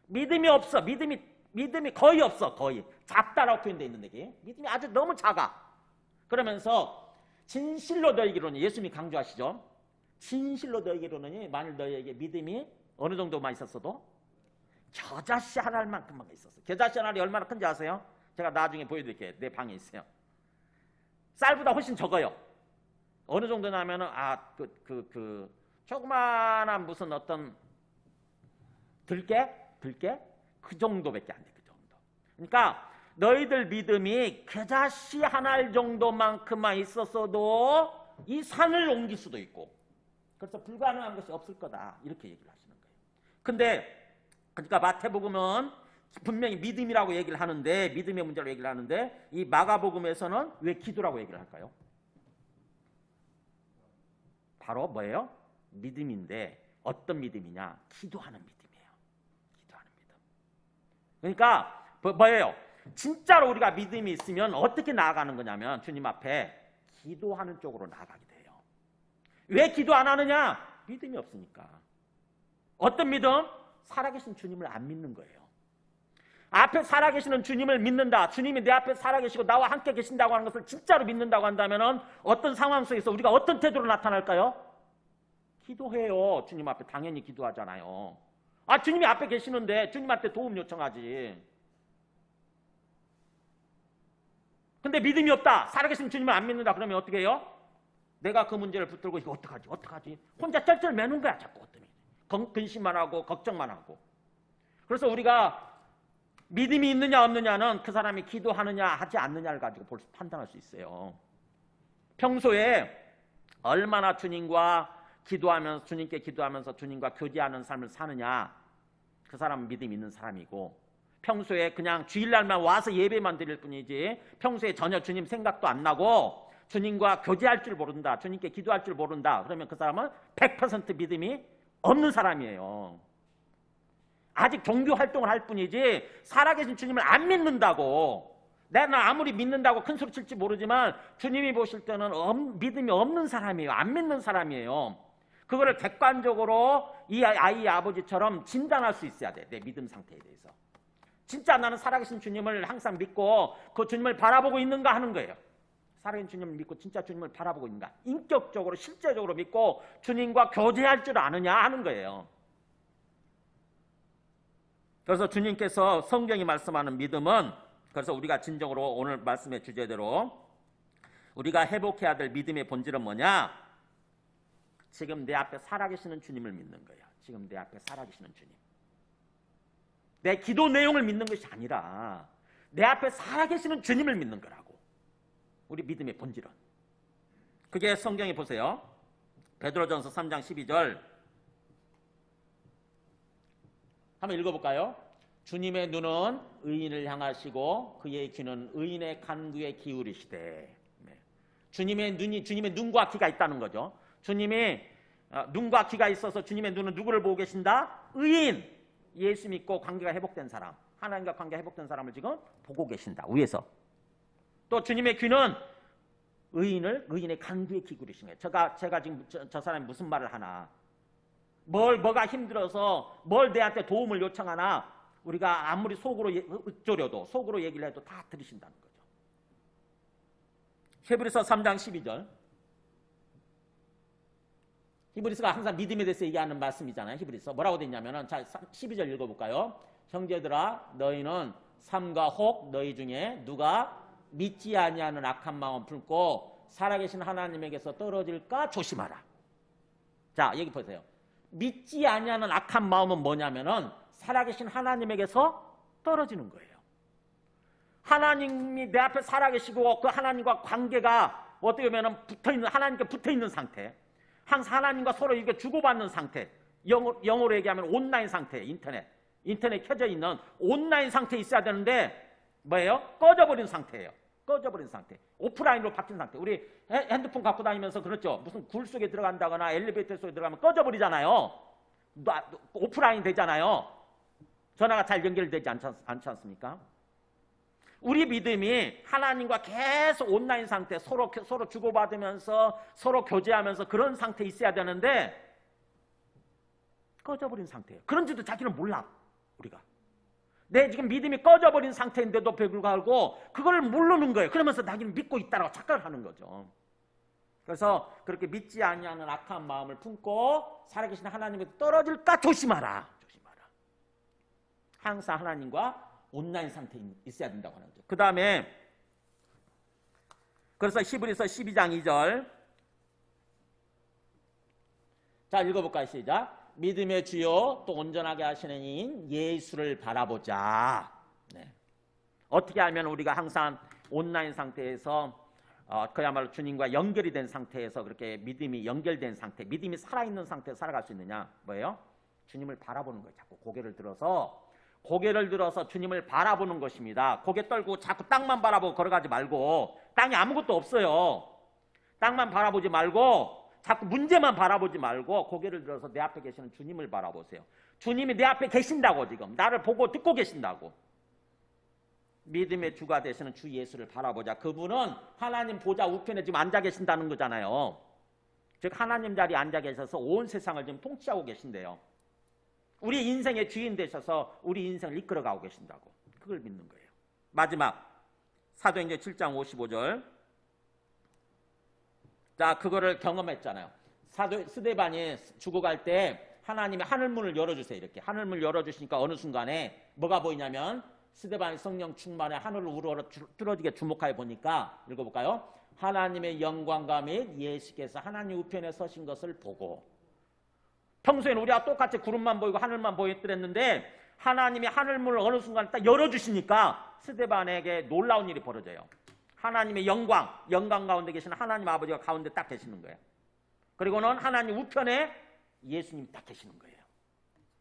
믿음이 없어. 믿음이 거의 없어. 거의. 작다라고 표현되어 있는데 이게. 믿음이 아주 너무 작아. 그러면서 진실로 너희에게로는 예수님이 강조하시죠. 진실로 너희에게로는 만일 너희에게 믿음이 어느 정도만 있었어도 겨자씨 한 알만큼만 있었어. 겨자씨 한 알이 얼마나 큰지 아세요? 제가 나중에 보여드릴게요. 내 방에 있어요. 쌀보다 훨씬 적어요. 어느 정도냐면은 조그마한 무슨 어떤 들깨 그 정도밖에 안 돼. 그 정도. 그러니까 너희들 믿음이 겨자씨 한 알 정도만큼만 있었어도 이 산을 옮길 수도 있고 그래서 불가능한 것이 없을 거다 이렇게 얘기를 하시는 거예요. 근데 그러니까 마태복음은 분명히 믿음이라고 얘기를 하는데 믿음의 문제로 얘기를 하는데 이 마가복음에서는 왜 기도라고 얘기를 할까요? 바로 뭐예요? 믿음인데 어떤 믿음이냐? 기도하는 믿음이에요. 기도하는 믿음. 그러니까 뭐예요? 진짜로 우리가 믿음이 있으면 어떻게 나아가는 거냐면 주님 앞에 기도하는 쪽으로 나아가게 돼요. 왜 기도 안 하느냐? 믿음이 없으니까. 어떤 믿음? 살아계신 주님을 안 믿는 거예요. 앞에 살아계시는 주님을 믿는다. 주님이 내 앞에 살아계시고 나와 함께 계신다고 하는 것을 진짜로 믿는다고 한다면 어떤 상황 속에서 우리가 어떤 태도로 나타날까요? 기도해요. 주님 앞에 당연히 기도하잖아요. 주님이 앞에 계시는데 주님한테 도움 요청하지. 근데 믿음이 없다. 살아계신 주님을 안 믿는다. 그러면 어떻게 해요? 내가 그 문제를 붙들고 이거 어떡하지? 혼자 쩔쩔 매는 거야. 자꾸 어떠면. 근심만 하고 걱정만 하고. 그래서 우리가 믿음이 있느냐 없느냐는 그 사람이 기도하느냐 하지 않느냐를 가지고 판단할 수 있어요. 평소에 얼마나 주님과 기도하면서 주님께 기도하면서 주님과 교제하는 삶을 사느냐 그 사람은 믿음이 있는 사람이고 평소에 그냥 주일날만 와서 예배만 드릴 뿐이지 평소에 전혀 주님 생각도 안 나고 주님과 교제할 줄 모른다. 주님께 기도할 줄 모른다. 그러면 그 사람은 100% 믿음이 없는 사람이에요. 아직 종교 활동을 할 뿐이지 살아계신 주님을 안 믿는다고. 내가 아무리 믿는다고 큰 소리 칠지 모르지만 주님이 보실 때는 믿음이 없는 사람이에요. 안 믿는 사람이에요. 그거를 객관적으로 이 아이의 아버지처럼 진단할 수 있어야 돼. 내 믿음 상태에 대해서. 진짜 나는 살아계신 주님을 항상 믿고 그 주님을 바라보고 있는가 하는 거예요. 살아계신 주님을 믿고 진짜 주님을 바라보고 있는가. 인격적으로 실제적으로 믿고 주님과 교제할 줄 아느냐 하는 거예요. 그래서 주님께서 성경이 말씀하는 믿음은 그래서 우리가 진정으로 오늘 말씀의 주제대로 우리가 회복해야 될 믿음의 본질은 뭐냐? 지금 내 앞에 살아계시는 주님을 믿는 거예요. 지금 내 앞에 살아계시는 주님. 내 기도 내용을 믿는 것이 아니라 내 앞에 살아계시는 주님을 믿는 거라고. 우리 믿음의 본질은. 그게 성경에 보세요. 베드로전서 3장 12절 한번 읽어볼까요? 주님의 눈은 의인을 향하시고 그의 귀는 의인의 간구에 기울이시되. 주님의 눈과 귀가 있다는 거죠. 주님이 눈과 귀가 있어서 주님의 눈은 누구를 보고 계신다? 의인. 예수 믿고 관계가 회복된 사람. 하나님과 관계가 회복된 사람을 지금 보고 계신다. 위에서. 또 주님의 귀는 의인의 간구에 기울이신 거예요. 제가 지금 저 사람이 무슨 말을 하나. 뭐가 힘들어서 뭘 내한테 도움을 요청하나 우리가 아무리 속으로 읊조려도 속으로 얘기를 해도 다 들으신다는 거죠. 히브리서 3장 12절 히브리서가 항상 믿음에 대해서 얘기하는 말씀이잖아요. 히브리서 뭐라고 됐냐면은 자 12절 읽어볼까요? 형제들아 너희는 삼가 혹 너희 중에 누가 믿지 아니하는 악한 마음 품고 살아계신 하나님에게서 떨어질까 조심하라. 자 여기 보세요. 믿지 아니하는 악한 마음은 뭐냐면은 살아계신 하나님에게서 떨어지는 거예요. 하나님이 내 앞에 살아계시고 그 하나님과 관계가 어떻게 보면 붙어있는 하나님께 붙어있는 상태, 항상 하나님과 서로 이렇게 주고받는 상태, 영어로 얘기하면 온라인 상태, 인터넷 켜져 있는 온라인 상태에 있어야 되는데 뭐예요? 꺼져버린 상태예요. 꺼져버린 상태. 오프라인으로 바뀐 상태. 우리 핸드폰 갖고 다니면서 그렇죠. 무슨 굴 속에 들어간다거나 엘리베이터 속에 들어가면 꺼져버리잖아요. 오프라인 되잖아요. 전화가 잘 연결되지 않지 않습니까? 우리 믿음이 하나님과 계속 온라인 상태, 서로 주고받으면서 서로 교제하면서 그런 상태에 있어야 되는데 꺼져버린 상태예요. 그런지도 자기는 몰라. 우리가. 내 지금 믿음이 꺼져버린 상태인데도 불구하고 그걸 모르는 거예요. 그러면서 자기는 믿고 있다라고 착각을 하는 거죠. 그래서 그렇게 믿지 아니하는 악한 마음을 품고 살아계신 하나님에게 떨어질까 조심하라. 조심하라. 항상 하나님과 온라인 상태에 있어야 된다고 하는 거죠. 그 다음에 그래서 히브리서 12장 2절 자 읽어볼까요? 시작. 믿음의 주요 또 온전하게 하시는 이인 예수를 바라보자. 네. 어떻게 하면 우리가 항상 온라인 상태에서 그야말로 주님과 연결이 된 상태에서 그렇게 믿음이 연결된 상태, 믿음이 살아있는 상태에서 살아갈 수 있느냐? 뭐예요? 주님을 바라보는 거예요. 자꾸 고개를 들어서 주님을 바라보는 것입니다. 고개 떨고 자꾸 땅만 바라보고 걸어가지 말고, 땅에 아무것도 없어요. 땅만 바라보지 말고 자꾸 문제만 바라보지 말고 고개를 들어서 내 앞에 계시는 주님을 바라보세요. 주님이 내 앞에 계신다고, 지금 나를 보고 듣고 계신다고. 믿음의 주가 되시는 주 예수를 바라보자. 그분은 하나님 보좌 우편에 지금 앉아 계신다는 거잖아요. 즉 하나님 자리에 앉아 계셔서 온 세상을 지금 통치하고 계신대요. 우리 인생의 주인 되셔서 우리 인생을 이끌어가고 계신다고. 그걸 믿는 거예요. 마지막 사도행전 7장 55절. 자, 그거를 경험했잖아요. 스데반이 죽어갈 때 하나님이 하늘문을 열어주세요. 이렇게 하늘문을 열어주시니까 어느 순간에 뭐가 보이냐면 스데반이 성령 충만에 하늘을 우러러 뚫어지게 주목하여 보니까 읽어볼까요? 하나님의 영광과 및 예수께서 하나님 우편에 서신 것을 보고. 평소에는 우리가 똑같이 구름만 보이고 하늘만 보였더랬는데 하나님이 하늘문을 어느 순간 딱 열어주시니까 스데반에게 놀라운 일이 벌어져요. 하나님의 영광 가운데 계시는 하나님 아버지가 가운데 딱 계시는 거예요. 그리고는 하나님 우편에 예수님이 딱 계시는 거예요.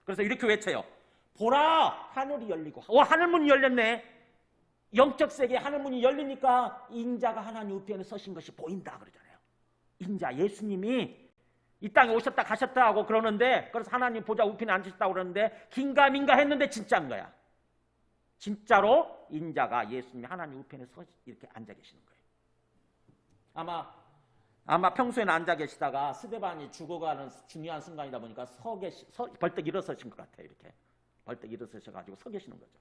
그래서 이렇게 외쳐요. 보라, 하늘이 열리고. 하늘문이 열렸네. 영적 세계에 하늘문이 열리니까 인자가 하나님 우편에 서신 것이 보인다 그러잖아요. 인자, 예수님이 이 땅에 오셨다 가셨다 하고 그러는데, 그래서 하나님 보좌 우편에 앉으셨다고 그러는데 긴가민가 했는데 진짜인 거야. 진짜로 인자가 예수님이 하나님 우편에 이렇게 앉아 계시는 거예요. 아마 평소에는 앉아 계시다가 스데반이 죽어가는 중요한 순간이다 보니까 벌떡 일어서신 것 같아요. 이렇게 벌떡 일어서셔가지고 서 계시는 거죠.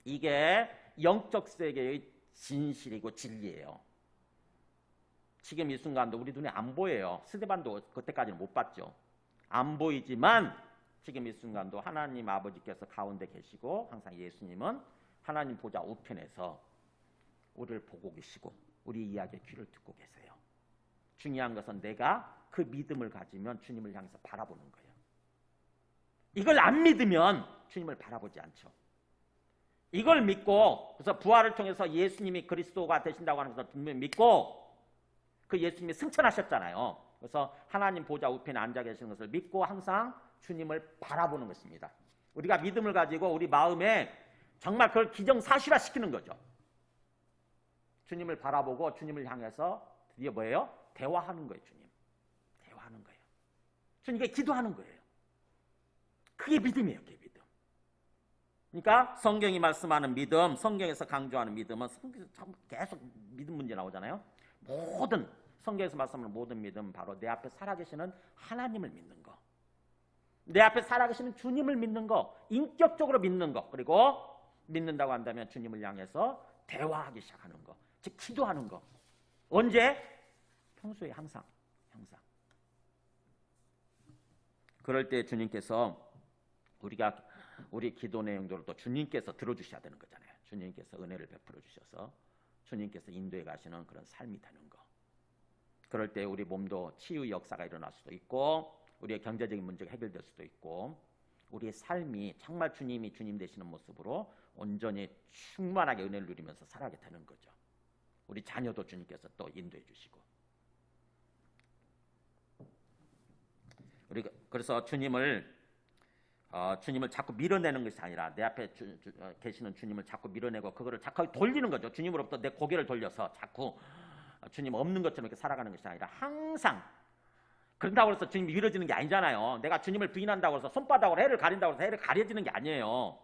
이게 영적 세계의 진실이고 진리예요. 지금 이 순간도 우리 눈에 안 보여요. 스데반도 그때까지는 못 봤죠. 안 보이지만 지금 이 순간도 하나님 아버지께서 가운데 계시고 항상 예수님은 하나님 보좌 우편에서 우리를 보고 계시고 우리 이야기에 귀를 듣고 계세요. 중요한 것은 내가 그 믿음을 가지면 주님을 향해서 바라보는 거예요. 이걸 안 믿으면 주님을 바라보지 않죠. 이걸 믿고, 그래서 부활을 통해서 예수님이 그리스도가 되신다고 하는 것을 분명히 믿고, 그 예수님이 승천하셨잖아요. 그래서 하나님 보좌 우편에 앉아 계시는 것을 믿고 항상 주님을 바라보는 것입니다. 우리가 믿음을 가지고 우리 마음에 정말 그걸 기정사실화 시키는 거죠. 주님을 바라보고 주님을 향해서 드디어 뭐예요? 대화하는 거예요. 주님. 대화하는 거예요. 주님께 기도하는 거예요. 그게 믿음이에요. 그게 믿음. 그러니까 성경이 말씀하는 믿음, 성경에서 강조하는 믿음은 계속 믿음 문제 나오잖아요. 모든 성경에서 말씀하는 모든 믿음은 바로 내 앞에 살아계시는 하나님을 믿는 거, 내 앞에 살아계시는 주님을 믿는 거, 인격적으로 믿는 거, 그리고 믿는다고 한다면 주님을 향해서 대화하기 시작하는 거, 즉 기도하는 거. 언제? 평소에 항상. 그럴 때 주님께서 우리 기도 내용들을 또 주님께서 들어주셔야 되는 거잖아요. 주님께서 은혜를 베풀어 주셔서 주님께서 인도해 가시는 그런 삶이 되는 거. 그럴 때 우리 몸도 치유 역사가 일어날 수도 있고 우리의 경제적인 문제가 해결될 수도 있고 우리의 삶이 정말 주님이 주님 되시는 모습으로 온전히 충만하게 은혜를 누리면서 살아가게 되는 거죠. 우리 자녀도 주님께서 또 인도해 주시고 그래서 주님을 자꾸 밀어내는 것이 아니라 내 앞에 계시는 주님을 자꾸 밀어내고 그거를 자꾸 돌리는 거죠. 주님으로부터 내 고개를 돌려서 자꾸 주님 없는 것처럼 이렇게 살아가는 것이 아니라 항상 그런다고 해서 주님이 밀어지는 게 아니잖아요. 내가 주님을 부인한다고 해서 손바닥으로 해를 가린다고 해서 해를 가려지는 게 아니에요.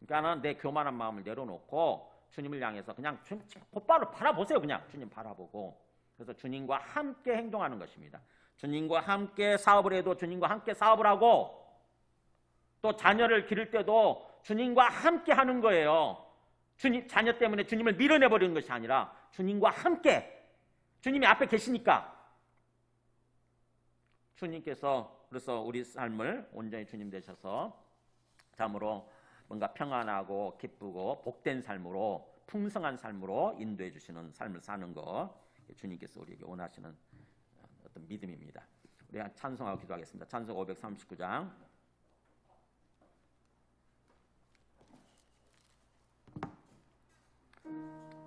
그러니까는 내 교만한 마음을 내려놓고 주님을 향해서 그냥 곧바로 바라보세요. 그냥 주님 바라보고 그래서 주님과 함께 행동하는 것입니다. 주님과 함께 사업을 해도 주님과 함께 사업을 하고 또 자녀를 기를 때도 주님과 함께 하는 거예요. 자녀 때문에 주님을 밀어내버리는 것이 아니라 주님과 함께 주님이 앞에 계시니까 주님께서 그래서 우리 삶을 온전히 주님 되셔서 참으로 뭔가 평안하고 기쁘고 복된 삶으로 풍성한 삶으로 인도해 주시는 삶을 사는 거 주님께서 우리에게 원하시는 어떤 믿음입니다. 우리 찬송하고 기도하겠습니다. 찬송 539장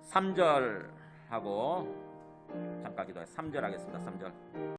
3절 하고 잠깐 기도해 3절 하겠습니다. 3절